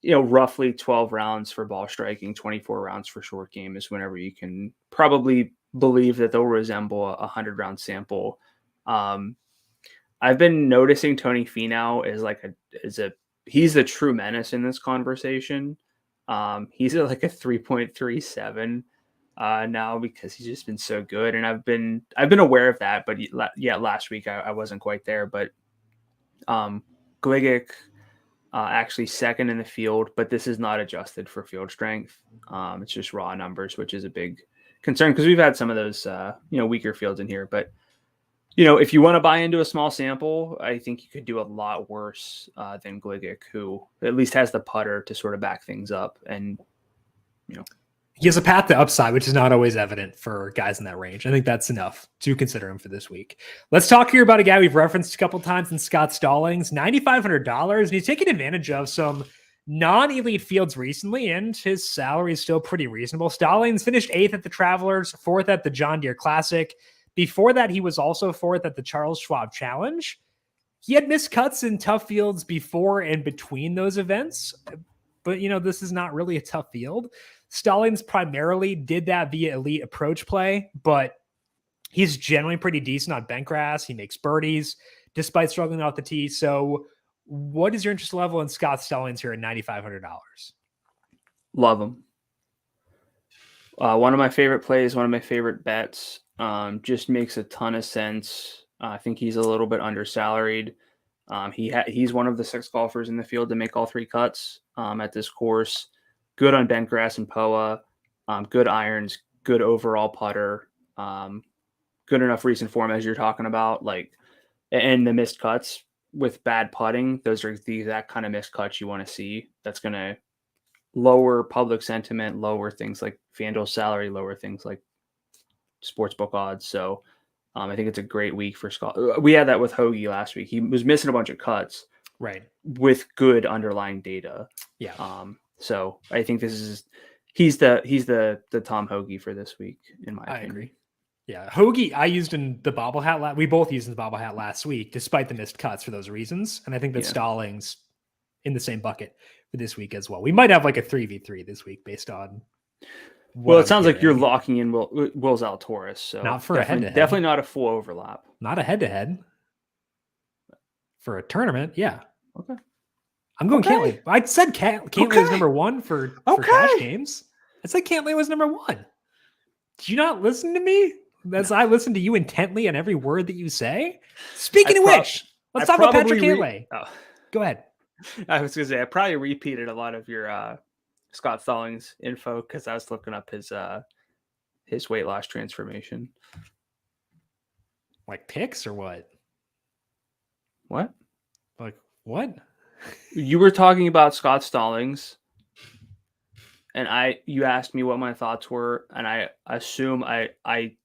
roughly 12 rounds for ball striking, 24 rounds for short game is whenever you can probably believe that they'll resemble a 100-round sample. I've been noticing Tony Fenow he's the true menace in this conversation. He's at like a 3.37 now because he's just been so good, and I've been aware of that, but last week I wasn't quite there. But Gligic actually second in the field, but this is not adjusted for field strength. It's just raw numbers, which is a big concern because we've had some of those weaker fields in here. But if you want to buy into a small sample, I think you could do a lot worse than Gligic, who at least has the putter to sort of back things up. And, he has a path to upside, which is not always evident for guys in that range. I think that's enough to consider him for this week. Let's talk here about a guy we've referenced a couple times in Scott Stallings, $9,500. And he's taking advantage of some non-elite fields recently, and his salary is still pretty reasonable. Stallings finished 8th at the Travelers, 4th at the John Deere Classic. Before that, he was also 4th at the Charles Schwab Challenge. He had missed cuts in tough fields before and between those events, but this is not really a tough field. Stallings primarily did that via elite approach play, but he's generally pretty decent on bent grass. He makes birdies despite struggling off the tee. So what is your interest level in Scott Stallings here at $9,500? Love him. One of my favorite plays, one of my favorite bets. Just makes a ton of sense. I think he's a little bit undersalaried. He's one of the 6 golfers in the field to make all 3 cuts at this course. Good on bent grass and POA. Good irons. Good overall putter. Good enough recent form as you're talking about. And the missed cuts with bad putting. Those are the exact kind of missed cuts you want to see. That's going to lower public sentiment, lower things like FanDuel salary, lower things like sportsbook odds. So I think it's a great week for Scott. We had that with Hoagie last week. He was missing a bunch of cuts, right, with good underlying data. Yeah. So I think he's the Tom Hoagie for this week, in my opinion. I agree. Yeah, Hoagie I used in the bobble hat. We both used in the bobble hat last week, despite the missed cuts for those reasons. And I think that Stallings in the same bucket for this week as well. We might have like a 3v3 this week based on. Well, it sounds like you're locking in Will Zalatoris. So not for a head-to-head. Definitely not a full overlap. Not a head-to-head. For a tournament, yeah. Okay. I'm going Cantley. I said Cantley was number 1 for cash games. I said Cantley was number 1. Did you not listen to me? As I listen to you intently on every word that you say? Speaking of which, let's talk about Patrick Cantley. Go ahead. I was going to say, I probably repeated a lot of your Scott Stallings info because I was looking up his weight loss transformation. Like picks or what? What? Like what? You were talking about Scott Stallings, and you asked me what my thoughts were, and I assume I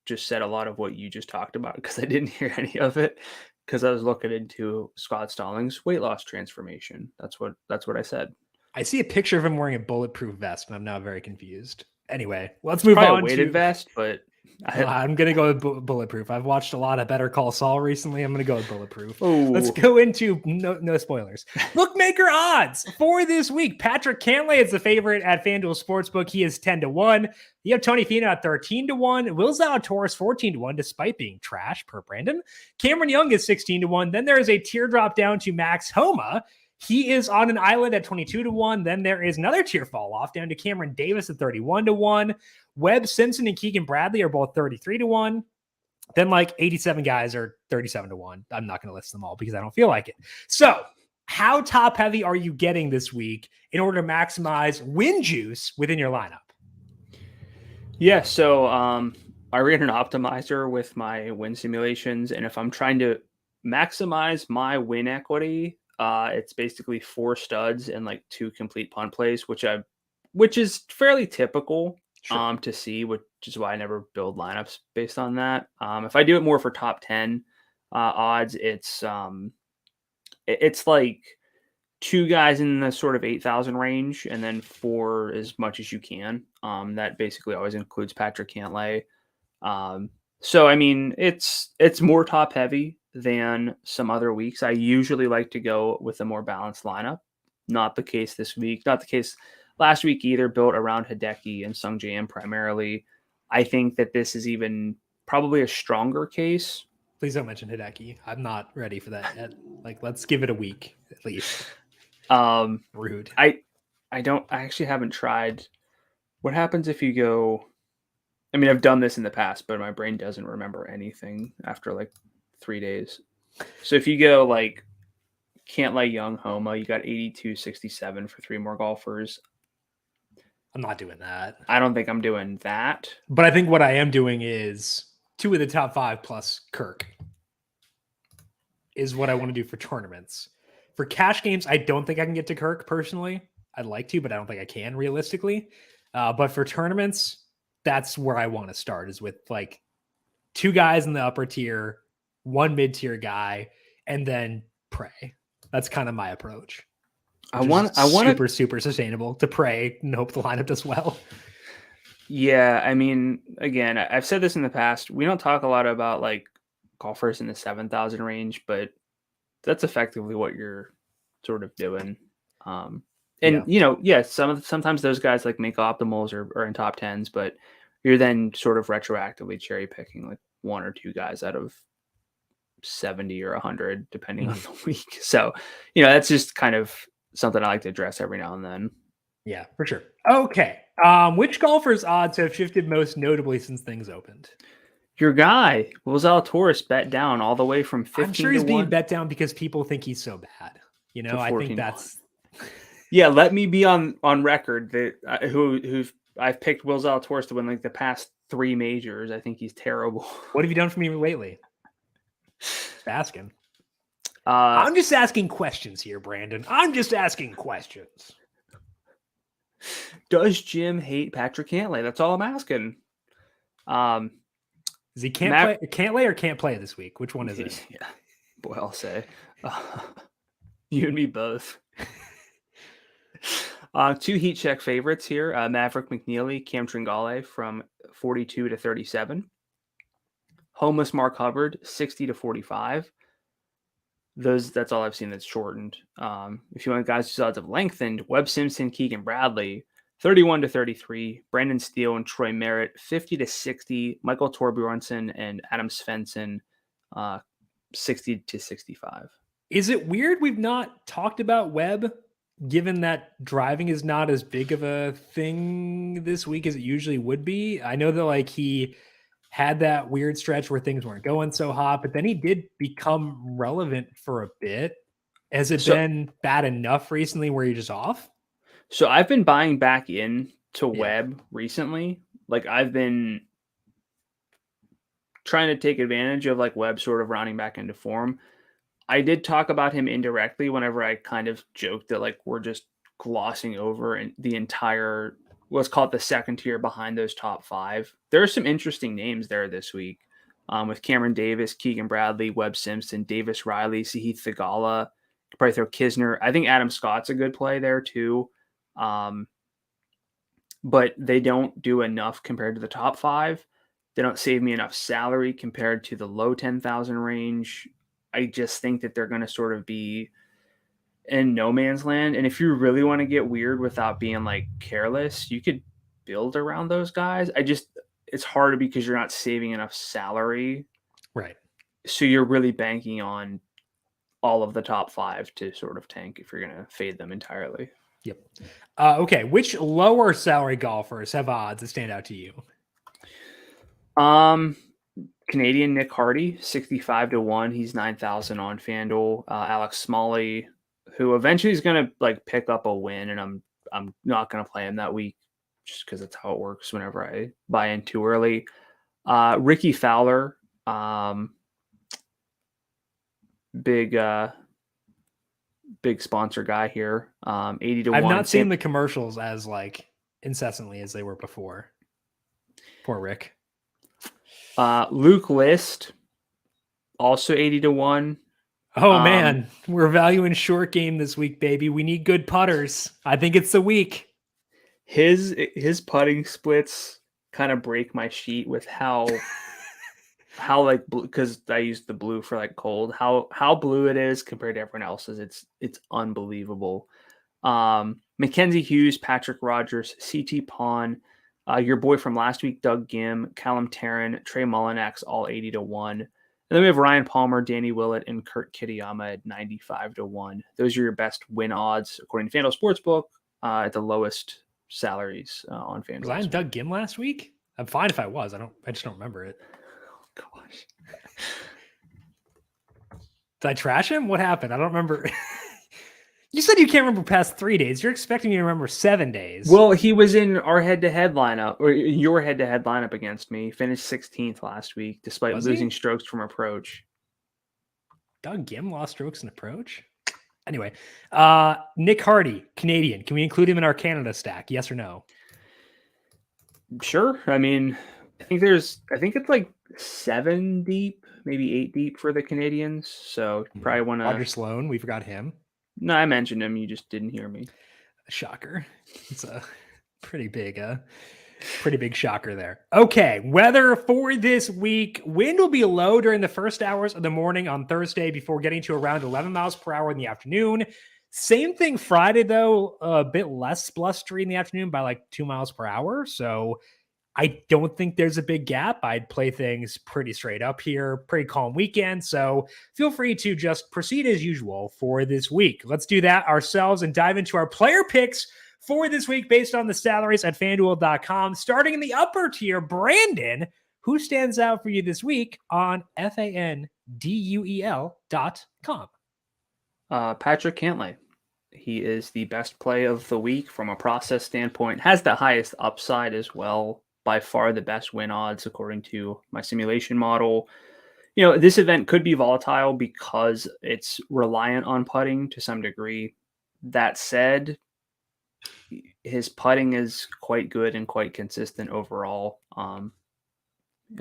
just said a lot of what you just talked about because I didn't hear any of it because I was looking into Scott Stallings' weight loss transformation. That's what I said. I see a picture of him wearing a bulletproof vest, and I'm now very confused. Anyway, let's move on. A weighted vest, but I'm going to go with bulletproof. I've watched a lot of Better Call Saul recently. I'm going to go with bulletproof. Ooh. Let's go into no spoilers. Bookmaker odds for this week. Patrick Cantley is the favorite at FanDuel Sportsbook. He is 10-1. You have Tony Fenow at 13-1. Will Zalatoris 14-1, despite being trash per Brandon. Cameron Young is 16-1. Then there is a teardrop down to Max Homa. He is on an island at 22-1. Then there is another tier fall off down to Cameron Davis at 31-1. Webb Simpson and Keegan Bradley are both 33-1. Then 87 guys are 37-1. I'm not going to list them all because I don't feel like it. So how top heavy are you getting this week in order to maximize win juice within your lineup? Yeah. So I ran an optimizer with my win simulations, and if I'm trying to maximize my win equity, it's basically 4 studs and like 2 complete punt plays, which is fairly typical to see, which is why I never build lineups based on that. If I do it more for top 10 odds, it's like 2 guys in the sort of 8,000 range, and then 4 as much as you can. That basically always includes Patrick Cantley. So I mean, it's more top heavy than some other weeks. I usually like to go with a more balanced lineup. Not the case this week. Not the case last week either. Built around Hideki and Sung Jae primarily. I think that this is even probably a stronger case. Please don't mention Hideki. I'm not ready for that yet. Like, let's give it a week at least. Rude. I actually haven't tried. What happens if you go? I mean, I've done this in the past, but my brain doesn't remember anything after like 3 days. So if you go like Cantley, Young, Homa, you got 82-67 for 3 more golfers. I'm not doing that. I don't think I'm doing that. But I think what I am doing is 2 of the top 5 plus Kirk is what I want to do for tournaments. For cash games, I don't think I can get to Kirk personally. I'd like to, but I don't think I can realistically. But for tournaments, that's where I want to start, is with like 2 guys in the upper tier, 1 mid-tier guy, and then pray. That's kind of my approach. I want super sustainable to pray and hope the lineup does well. Yeah, I mean, again, I've said this in the past. We don't talk a lot about like golfers in the 7,000 range, but that's effectively what you're sort of doing. Sometimes those guys like make optimals or in top 10s, but you're then sort of retroactively cherry picking like 1 or 2 guys out of 70 or 100, depending on the week. So, that's just kind of something I like to address every now and then. Yeah, for sure. Okay. Which golfers' odds have shifted most notably since things opened? Your guy, Will Zalatoris, bet down all the way from 15 I'm sure he's to being 1. bet down because people think he's so bad. I think that's... Yeah, let me be on record that who I've picked Will Zalatoris to win like the past 3 majors. I think he's terrible. What have you done for me lately? Just asking. I'm just asking questions here, Brandon. I'm just asking questions. Does Jim hate Patrick Cantley? That's all I'm asking. Is he Cantley or can't play this week? Which one is it? Yeah, boy, I'll say. You and me both. 2 heat check favorites here. Maverick McNeilly, Cam Tringale from 42 to 37. Homeless Mark Hubbard, 60 to 45. That's all I've seen that's shortened. If you want guys whose odds have lengthened, Webb Simpson, Keegan Bradley, 31 to 33. Brandon Steele and Troy Merritt, 50 to 60. Michael Torbjornsson and Adam Svensson, 60 to 65. Is it weird we've not talked about Webb, given that driving is not as big of a thing this week as it usually would be? I know that like he had that weird stretch where things weren't going so hot, but then he did become relevant for a bit. Has it been bad enough recently where you're just off? So I've been buying back in to Webb recently. Like I've been trying to take advantage of like Webb sort of rounding back into form. I did talk about him indirectly whenever I kind of joked that like we're just glossing over the entire, let's call it the second tier behind those top 5. There are some interesting names there this week with Cameron Davis, Keegan Bradley, Webb Simpson, Davis Riley, Sahith Theegala. Probably throw Kisner. I think Adam Scott's a good play there too. But they don't do enough compared to the top 5. They don't save me enough salary compared to the low 10,000 range. I just think that they're going to sort of be in no man's land. And if you really want to get weird without being like careless, you could build around those guys. It's hard because you're not saving enough salary. Right. So you're really banking on all of the top 5 to sort of tank if you're going to fade them entirely. Yep. Okay. Which lower salary golfers have odds that stand out to you? Canadian Nick Hardy, 65 to 1. He's 9,000 on FanDuel. Alex Smalley, who eventually is going to like pick up a win, and I'm not going to play him that week just because that's how it works whenever I buy in too early. Ricky Fowler, big sponsor guy here. 80 to 1. I've not seen the commercials as like incessantly as they were before. Poor Rick. Luke List, also 80 to 1. Oh man, we're valuing short game this week, baby. We need good putters. I think it's the week. His putting splits kind of break my sheet with how like because I used the blue for like cold. How blue it is compared to everyone else's. It's unbelievable. Mackenzie Hughes, Patrick Rogers, CT Pawn, your boy from last week, Doug Gim, Callum Tarrant, Trey Mullinax, all 80 to 1. And then we have Ryan Palmer, Danny Willett, and Kirk Kitayama at 95 to 1. Those are your best win odds according to FanDuel Sportsbook at the lowest salaries on FanDuel. Was I on Doug Gim last week? I'm fine if I was. I just don't remember it. Oh, gosh. Did I trash him? What happened? I don't remember. You said you can't remember past 3 days. You're expecting me to remember 7 days. Well, he was in our head-to-head lineup, or your head-to-head lineup against me. Finished 16th last week, despite losing strokes from approach. Doug Gim lost strokes in approach? Anyway, Nick Hardy, Canadian. Can we include him in our Canada stack? Yes or no? Sure. I mean, I think it's like 7 deep, maybe 8 deep for the Canadians. So probably want to. Roger Sloan, we forgot him. No, I mentioned him. You just didn't hear me. Shocker. It's a pretty big shocker there. Okay, weather for this week. Wind will be low during the first hours of the morning on Thursday before getting to around 11 miles per hour in the afternoon. Same thing Friday, though, a bit less blustery in the afternoon by like 2 miles per hour. So I don't think there's a big gap. I'd play things pretty straight up here. Pretty calm weekend. So feel free to just proceed as usual for this week. Let's do that ourselves and dive into our player picks for this week based on the salaries at FanDuel.com. Starting in the upper tier, Brandon, who stands out for you this week on FanDuel.com? Patrick Cantley. He is the best play of the week from a process standpoint. Has the highest upside as well. By far the best win odds according to my simulation model. You know, this event could be volatile because it's reliant on putting to some degree. That said, his putting is quite good and quite consistent overall.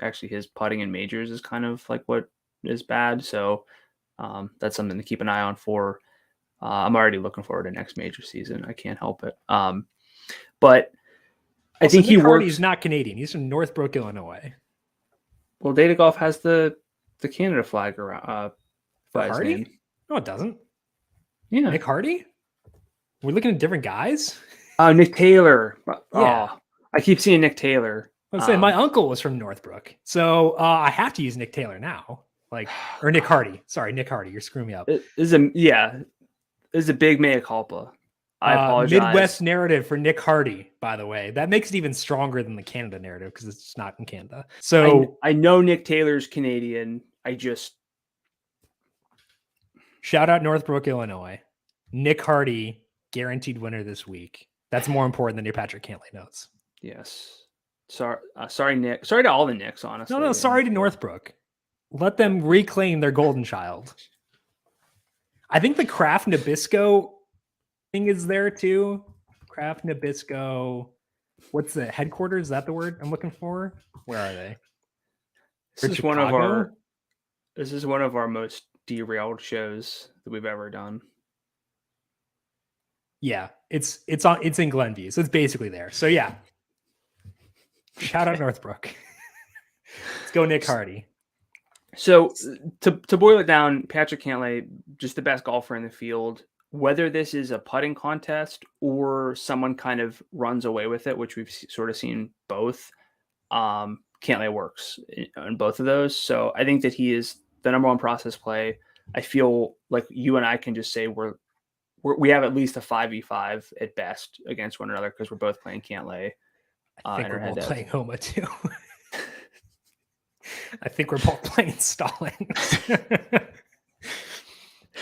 Actually, his putting in majors is kind of like what is bad. So that's something to keep an eye on for. I'm already looking forward to next major season. I can't help it. But I think he works. He's not Canadian. He's from Northbrook, Illinois. Well, Data Golf has the Canada flag around. For Hardy? No, it doesn't. Yeah, Nick Hardy. We're looking at different guys. Nick Taylor. Yeah, I keep seeing Nick Taylor. I'm saying my uncle was from Northbrook, so I have to use Nick Taylor now. Or Nick Hardy. Sorry, Nick Hardy. You're screwing me up. It is a big mea culpa. I apologize. Midwest narrative for Nick Hardy, by the way. That makes it even stronger than the Canada narrative because it's not in Canada. So I know Nick Taylor's Canadian. Shout out Northbrook, Illinois. Nick Hardy, guaranteed winner this week. That's more important than your Patrick Cantley notes. Yes. Sorry, Nick. Sorry to all the Nicks, honestly. No, sorry to Northbrook. Let them reclaim their golden child. I think the Kraft Nabisco thing is there too. Kraft Nabisco. What's the headquarters? Is that the word I'm looking for? Where are they? This is one of our most derailed shows that we've ever done. Yeah, it's in Glenview, so it's basically there. So yeah, shout out Northbrook. Let's go, Nick Hardy. So to boil it down, Patrick Cantley, just the best golfer in the field. Whether this is a putting contest or someone kind of runs away with it, which we've sort of seen both, Cantley works on both of those. So I think that he is the number one process play. I feel like you and I can just say we have at least a 5v5 at best against one another because we're both playing Cantley. I think we're both playing Homa too. I think we're both playing Stelling.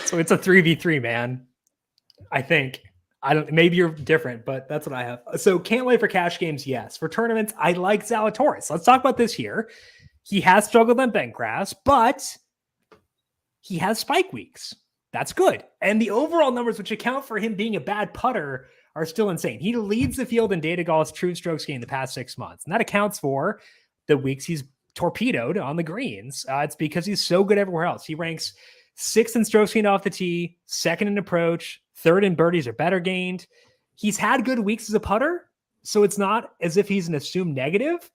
So it's a 3v3, man. I think. maybe you're different, but that's what I have. So Cantley for cash games, yes. For tournaments, I like Zalatoris. Let's talk about this here. He has struggled on bentgrass, but he has spike weeks. That's good. And the overall numbers, which account for him being a bad putter, are still insane. He leads the field in data golf's true strokes gained the past 6 months. And that accounts for the weeks he's torpedoed on the greens. It's because he's so good everywhere else. He ranks 6th in strokes gained off the tee, 2nd in approach, 3rd in birdies or better gained. He's had good weeks as a putter, so it's not as if he's an assumed negative.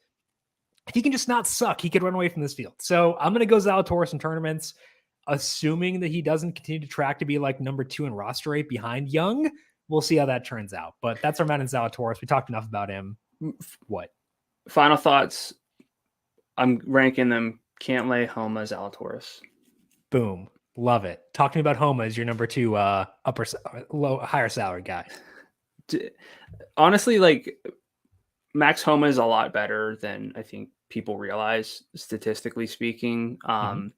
If he can just not suck, he could run away from this field. So I'm going to go Zalatoris in tournaments, assuming that he doesn't continue to track to be like number 2 in roster rate behind Young. We'll see how that turns out. But that's our man in Zalatoris. We talked enough about him. What? Final thoughts. I'm ranking them Cantley, Homa, Zalatoris. Boom. Love it. Talk to me about Homa as your number 2 higher salary guy. Honestly, like Max Homa is a lot better than I think people realize, statistically speaking. I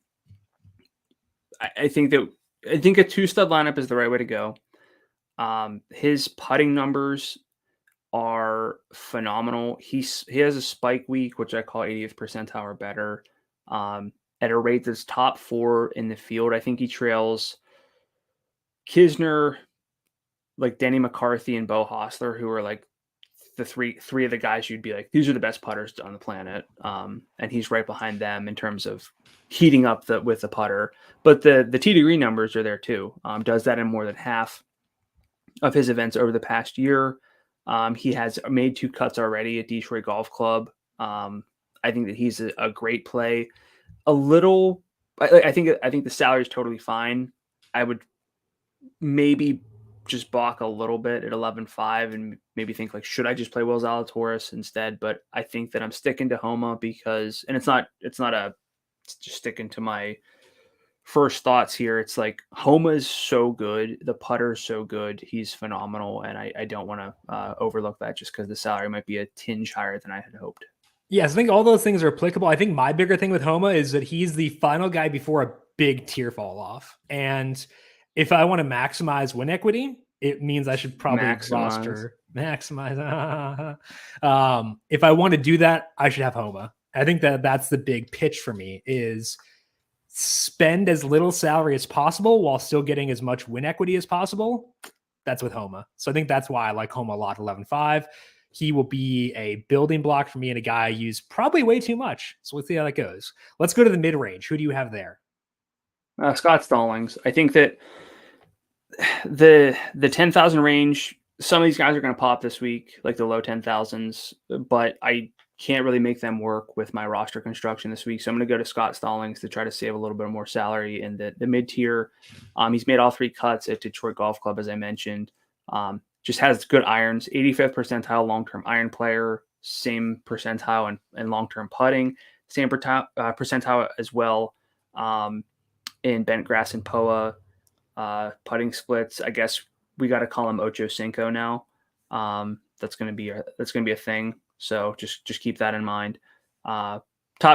think a 2-stud lineup is the right way to go. His putting numbers are phenomenal. He has a spike week, which I call 80th percentile or better, at a rate that's top 4 in the field. I think he trails Kisner, like Denny McCarthy and Bo Hostler, who are like the three of the guys you'd be like, these are the best putters on the planet. And he's right behind them in terms of heating up with the putter. But the tee to green numbers are there too. Does that in more than half of his events over the past year. He has made 2 cuts already at Detroit Golf Club. I think that he's a great play. I think the salary is totally fine. I would maybe just balk a little bit at 11.5 and maybe think like, should I just play Will Zalatoris instead? But I think that I'm sticking to Homa because, and it's just sticking to my first thoughts here. It's like Homa is so good. The putter is so good. He's phenomenal. And I don't want to overlook that just because the salary might be a tinge higher than I had hoped. Yes, I think all those things are applicable. I think my bigger thing with Homa is that he's the final guy before a big tier fall off. And if I want to maximize win equity, it means I should probably maximize. If I want to do that, I should have Homa. I think that's the big pitch for me is spend as little salary as possible while still getting as much win equity as possible. That's with Homa. So I think that's why I like Homa a lot, 11.5. He will be a building block for me and a guy I use probably way too much. So let's see how that goes. Let's go to the mid-range. Who do you have there? Scott Stallings. I think that the 10,000 range, some of these guys are going to pop this week, like the low 10,000s, but I can't really make them work with my roster construction this week. So I'm going to go to Scott Stallings to try to save a little bit more salary in the mid-tier. He's made all 3 cuts at Detroit Golf Club, as I mentioned. Just has good irons, 85th percentile long-term iron player, same percentile and long-term putting, same percentile as well in bent grass and POA putting splits. I guess we got to call him Ocho Cinco now. That's going to be a thing. So just keep that in mind. Top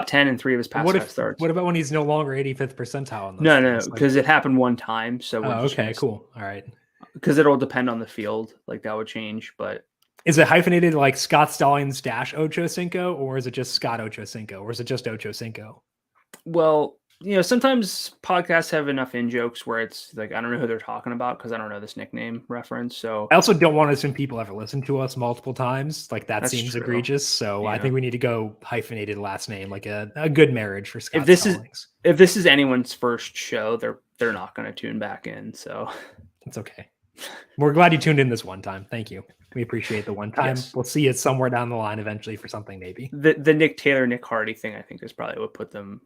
10 in 3 of his past 5 starts. What about when he's no longer 85th percentile? On those no, because it happened one time. So okay, cool. All right. Because it'll depend on the field, like that would change. But is it hyphenated like Scott Stallings - Ocho Cinco, or is it just Scott Ocho Cinco, or is it just Ocho Cinco? Well, sometimes podcasts have enough in jokes where it's like I don't know who they're talking about because I don't know this nickname reference. So I also don't want to assume people ever listen to us multiple times. Like that seems true. Egregious. So yeah. I think we need to go hyphenated last name, like a good marriage for Scott Stallings. If this is anyone's first show, they're not going to tune back in. So it's okay. We're glad you tuned in this one time. Thank you. We appreciate the one time. Yes. We'll see it somewhere down the line eventually for something maybe. The Nick Taylor, Nick Hardy thing, I think, is probably what put them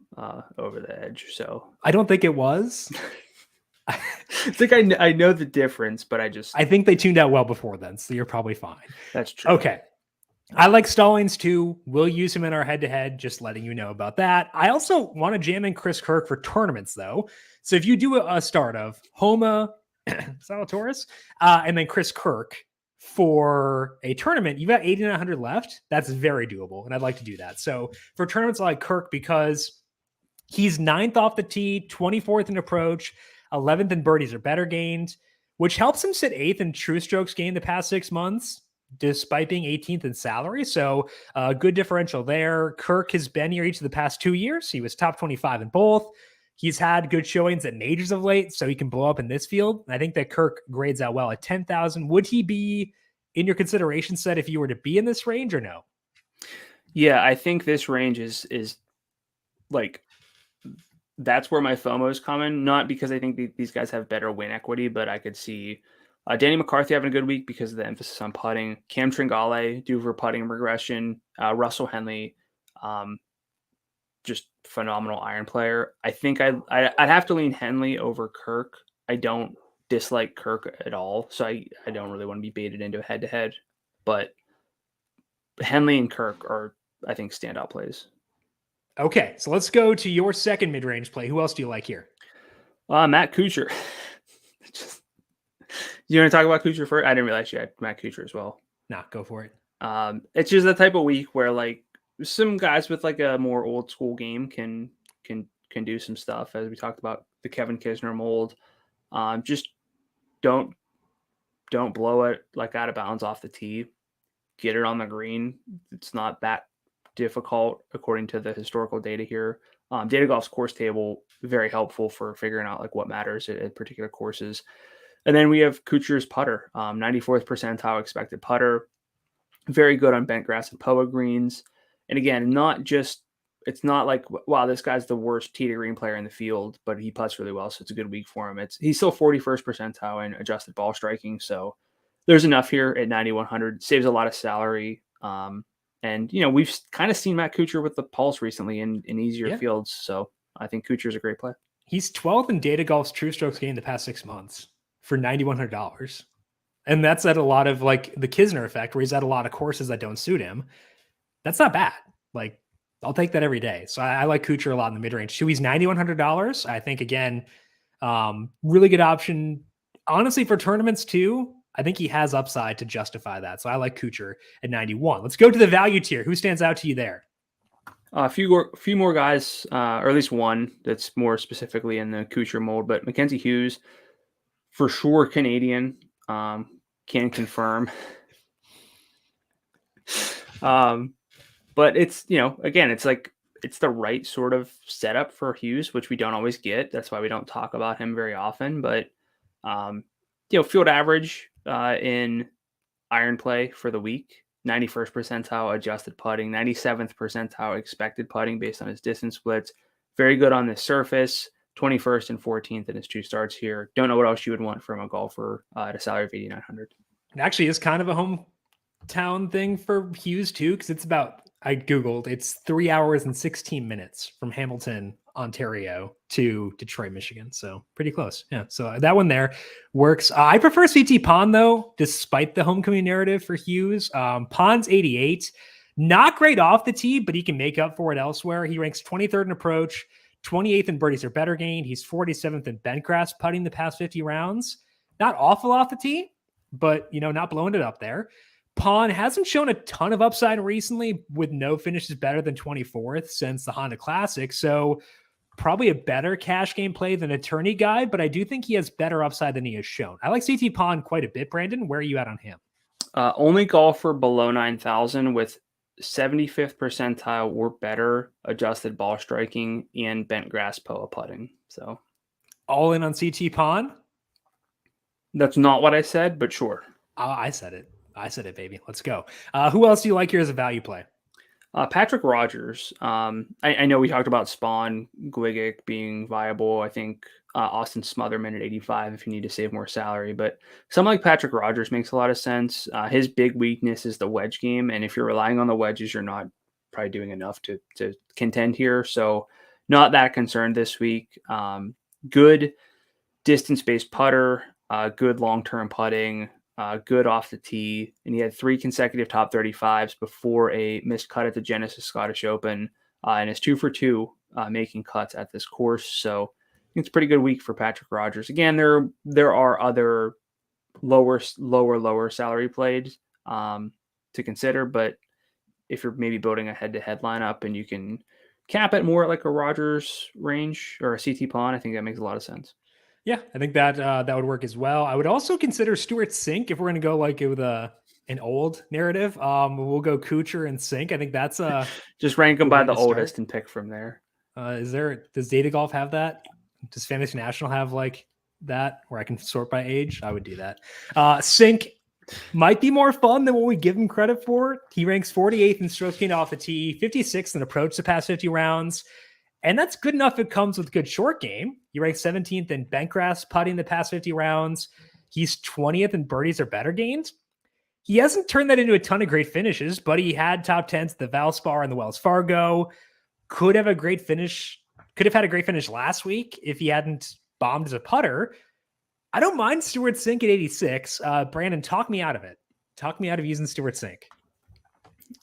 over the edge. So I don't think it was. It's like I know the difference, but I think they tuned out well before then, so you're probably fine. That's true. Okay. I like Stallings too. We'll use him in our head-to-head, just letting you know about that. I also want to jam in Chris Kirk for tournaments, though. So if you do a start of Homa, Zalatoris, and then Chris Kirk for a tournament, you've got 8,900 left. That's very doable, and I'd like to do that. So for tournaments, I like Kirk because he's 9th off the tee, 24th in approach, 11th in birdies or better gained. which helps him sit 8th in true strokes gained the past 6 months, despite being 18th in salary. So good differential there. Kirk has been here each of the past 2 years. He was top 25 in both. He's had good showings at majors of late, so he can blow up in this field. And I think that Kirk grades out well at 10,000. Would he be in your consideration set if you were to be in this range or no? Yeah, I think this range is like, that's where my FOMO is coming. Not because I think these guys have better win equity, but I could see Danny McCarthy having a good week because of the emphasis on putting. Cam Tringale due for putting regression. Russell Henley, just phenomenal iron player. I think I'd have to lean Henley over Kirk. I don't dislike Kirk at all, so I don't really want to be baited into a head-to-head. But Henley and Kirk are, I think, standout plays. Okay, so let's go to your second mid-range play. Who else do you like here? Matt Kucher. You want to talk about Kucher first? I didn't realize you had Matt Kucher as well. Nah, go for it. It's just the type of week where like some guys with like a more old school game can do some stuff, as we talked about the Kevin Kisner mold. Just don't blow it like out of bounds off the tee. Get it on the green. It's not that difficult according to the historical data here. Data Golf's course table, very helpful for figuring out like what matters at particular courses. And then we have Kucher's putter, 94th percentile expected putter, very good on bent grass and POA greens. And again, it's not like, wow, this guy's the worst tee to green player in the field, but he putts really well, so it's a good week for him. He's still 41st percentile in adjusted ball striking, so there's enough here at 9,100. Saves a lot of salary. And, we've kind of seen Matt Kucher with the pulse recently in easier fields, so I think Kucher's a great play. He's 12th in Data Golf's true strokes gained the past 6 months for $9,100. And that's at a lot of like the Kisner effect, where he's at a lot of courses that don't suit him. That's not bad. Like, I'll take that every day. So I like Kucher a lot in the mid-range too. He's $9,100. I think, again, really good option. Honestly, for tournaments too, I think he has upside to justify that. So I like Kucher at 91. Let's go to the value tier. Who stands out to you there? A few more guys, or at least one that's more specifically in the Kucher mold, but Mackenzie Hughes, for sure Canadian, can confirm. But it's, again, it's like, it's the right sort of setup for Hughes, which we don't always get. That's why we don't talk about him very often. But, field average in iron play for the week, 91st percentile adjusted putting, 97th percentile expected putting based on his distance splits. Very good on this surface, 21st and 14th in his 2 starts here. Don't know what else you would want from a golfer at a salary of 8,900. It actually is kind of a hometown thing for Hughes too, because it's about, I Googled, it's 3 hours and 16 minutes from Hamilton, Ontario to Detroit, Michigan. So pretty close. Yeah. So that one there works. I prefer CT Pond though, despite the homecoming narrative for Hughes. Pond's 88, not great off the tee, but he can make up for it elsewhere. He ranks 23rd in approach, 28th in birdies or better gained. He's 47th in bent grass putting the past 50 rounds. Not awful off the tee, but not blowing it up there. Pond hasn't shown a ton of upside recently, with no finishes better than 24th since the Honda Classic. So probably a better cash game play than Attorney Guide, but I do think he has better upside than he has shown. I like CT Pond quite a bit, Brandon. Where are you at on him? Only golfer below 9,000 with 75th percentile or better adjusted ball striking and bent grass POA putting. So all in on CT Pond? That's not what I said, but sure. I said it. I said it, baby. Let's go. Who else do you like here as a value play? Patrick Rogers. I know we talked about Spawn, Gligic being viable. I think Austin Smotherman at 85 if you need to save more salary. But someone like Patrick Rogers makes a lot of sense. His big weakness is the wedge game. And if you're relying on the wedges, you're not probably doing enough to contend here. So not that concerned this week. Good distance-based putter, good long-term putting, good off the tee, and he had 3 consecutive top 35s before a missed cut at the Genesis Scottish Open, and is 2 for 2 making cuts at this course. So I think it's a pretty good week for Patrick Rogers. Again, there are other lower salary plays to consider, but if you're maybe building a head-to-head lineup and you can cap it more at like a Rogers range or a CT Pond, I think that makes a lot of sense. Yeah, I think that that would work as well. I would also consider Stewart Sink if we're going to go like with an old narrative. We'll go Kucher and Sink. I think that's just rank them by the oldest and pick from there. Does Data Golf have that? Does Fantasy National have like that where I can sort by age? I would do that. Sink might be more fun than what we give him credit for. He ranks 48th in strokes gained off the tee, 56th in approach the past 50 rounds. And that's good enough. It comes with good short game. He ranks 17th in bentgrass putting the past 50 rounds. He's 20th in birdies or better gained. He hasn't turned that into a ton of great finishes, but he had top 10s at the Valspar and the Wells Fargo. Could have had a great finish last week if he hadn't bombed as a putter. I don't mind Stewart Sink at 86. Brandon, talk me out of it. Talk me out of using Stewart Sink.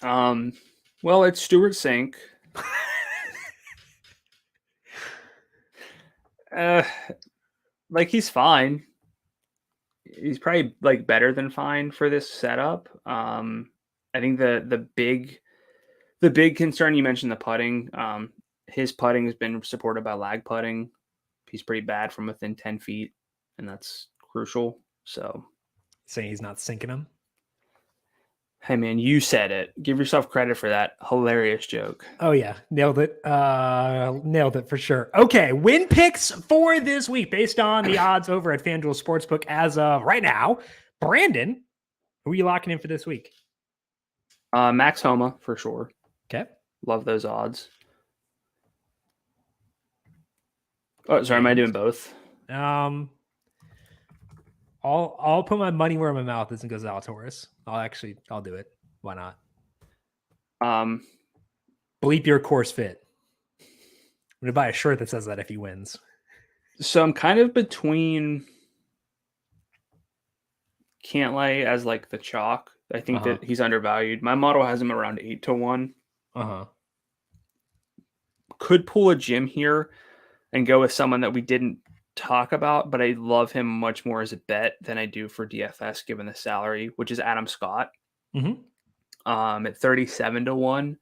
Well, it's Stewart Sink. Like he's fine. He's probably like better than fine for this setup. I think the big concern, you mentioned the putting. His putting has been supported by lag putting. He's pretty bad from within 10 feet, and that's crucial. So saying he's not sinking them. Hey man, you said it. Give yourself credit for that hilarious joke. Oh yeah, nailed it. Nailed it for sure. Okay, win picks for this week based on the odds over at FanDuel Sportsbook as of right now. Brandon, who are you locking in for this week? Max Homa for sure. Okay, love those odds. Oh, sorry, am I doing both? I'll put my money where my mouth is and go Zalatoris. I'll do it. Why not? Bleep your course fit. I'm gonna buy a shirt that says that if he wins. So I'm kind of between Cantley as like the chalk. I think that he's undervalued. My model has him around 8-1. Could pull a Jim here and go with someone that we didn't talk about, but I love him much more as a bet than I do for DFS given the salary, which is Adam Scott. At 37-1.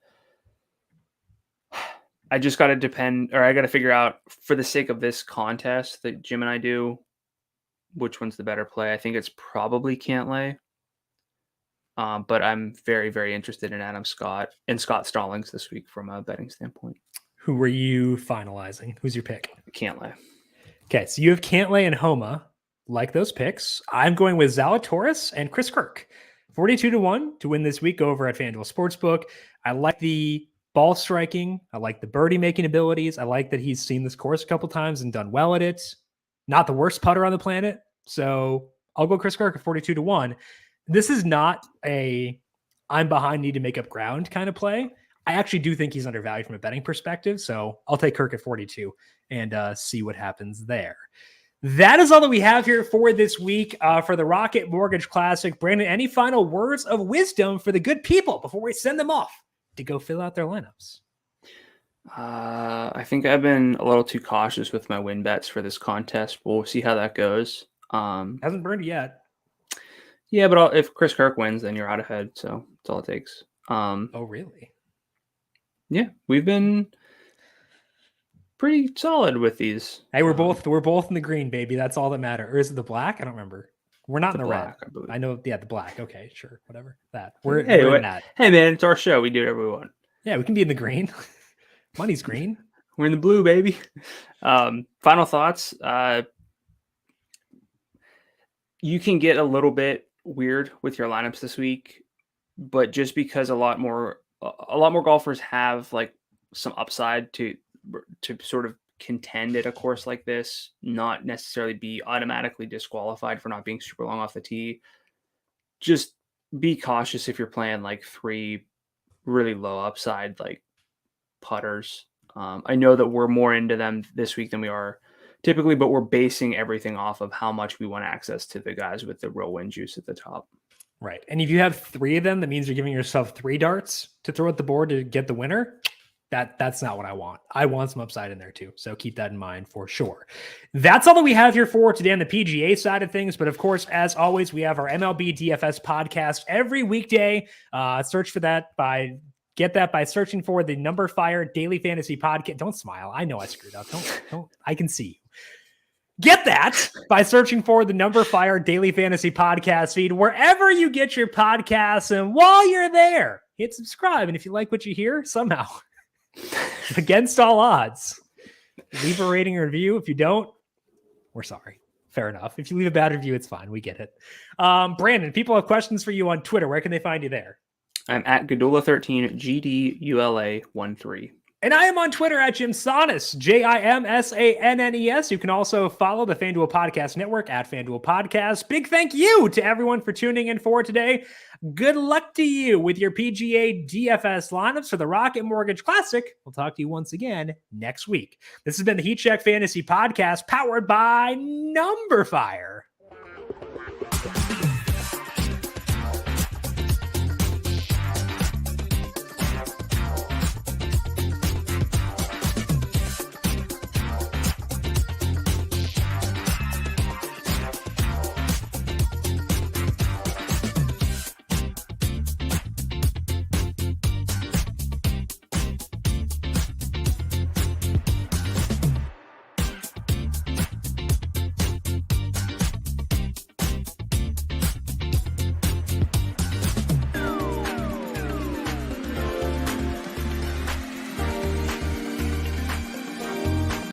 I just got to figure out, for the sake of this contest that Jim and I do, which one's the better play. I think it's probably Cantley. But I'm very, very interested in Adam Scott and Scott Stallings this week from a betting standpoint. Who were you finalizing? Who's your pick? Cantley. Okay, so you have Cantley and Homa. Like those picks. I'm going with Zalatoris and Chris Kirk. 42-1 to win this week over at FanDuel Sportsbook. I like the ball striking. I like the birdie making abilities. I like that he's seen this course a couple times and done well at it. Not the worst putter on the planet. So I'll go Chris Kirk at 42-1. This is not a I'm behind, need to make up ground kind of play. I actually do think he's undervalued from a betting perspective. So I'll take Kirk at 42 and see what happens there. That is all that we have here for this week for the Rocket Mortgage Classic. Brandon, any final words of wisdom for the good people before we send them off to go fill out their lineups? I think I've been a little too cautious with my win bets for this contest. We'll see how that goes. Hasn't burned yet. Yeah, but if Chris Kirk wins, then you're out ahead. So that's all it takes. Oh, really? Yeah, we've been pretty solid with these. Hey, we're both in the green, baby. That's all that matters. Or is it the black? I don't remember. We're not in the black, red. I know. Yeah, the black. Okay, sure, whatever. We're in that. Hey, man, it's our show. We do whatever we want. Yeah, we can be in the green. Money's green. We're in the blue, baby. Final thoughts. You can get a little bit weird with your lineups this week, but just because a lot more golfers have like some upside to sort of contend at a course like this, not necessarily be automatically disqualified for not being super long off the tee. Just be cautious if you're playing like 3 really low upside like putters. I know that we're more into them this week than we are typically, but we're basing everything off of how much we want access to the guys with the real win juice at the top. Right. And if you have 3 of them, that means you're giving yourself 3 darts to throw at the board to get the winner. That's not what I want. I want some upside in there too. So keep that in mind for sure. That's all that we have here for today on the PGA side of things. But of course, as always, we have our MLB DFS podcast every weekday. Search for that get that by searching for the numberFire Daily Fantasy Podcast. Don't smile. I know I screwed up. Don't. I can see you. Get that by searching for the numberFire Daily Fantasy Podcast feed wherever you get your podcasts. And while you're there, hit subscribe. And if you like what you hear, somehow, against all odds, leave a rating or review. If you don't, we're sorry. Fair enough. If you leave a bad review, it's fine. We get it. Brandon, people have questions for you on Twitter. Where can they find you there? I'm at Gadula13, GDULA13. And I am on Twitter at Jim Sannes, JIMSANNES. You can also follow the FanDuel Podcast Network at FanDuel Podcast. Big thank you to everyone for tuning in for today. Good luck to you with your PGA DFS lineups for the Rocket Mortgage Classic. We'll talk to you once again next week. This has been the Heat Check Fantasy Podcast powered by numberFire.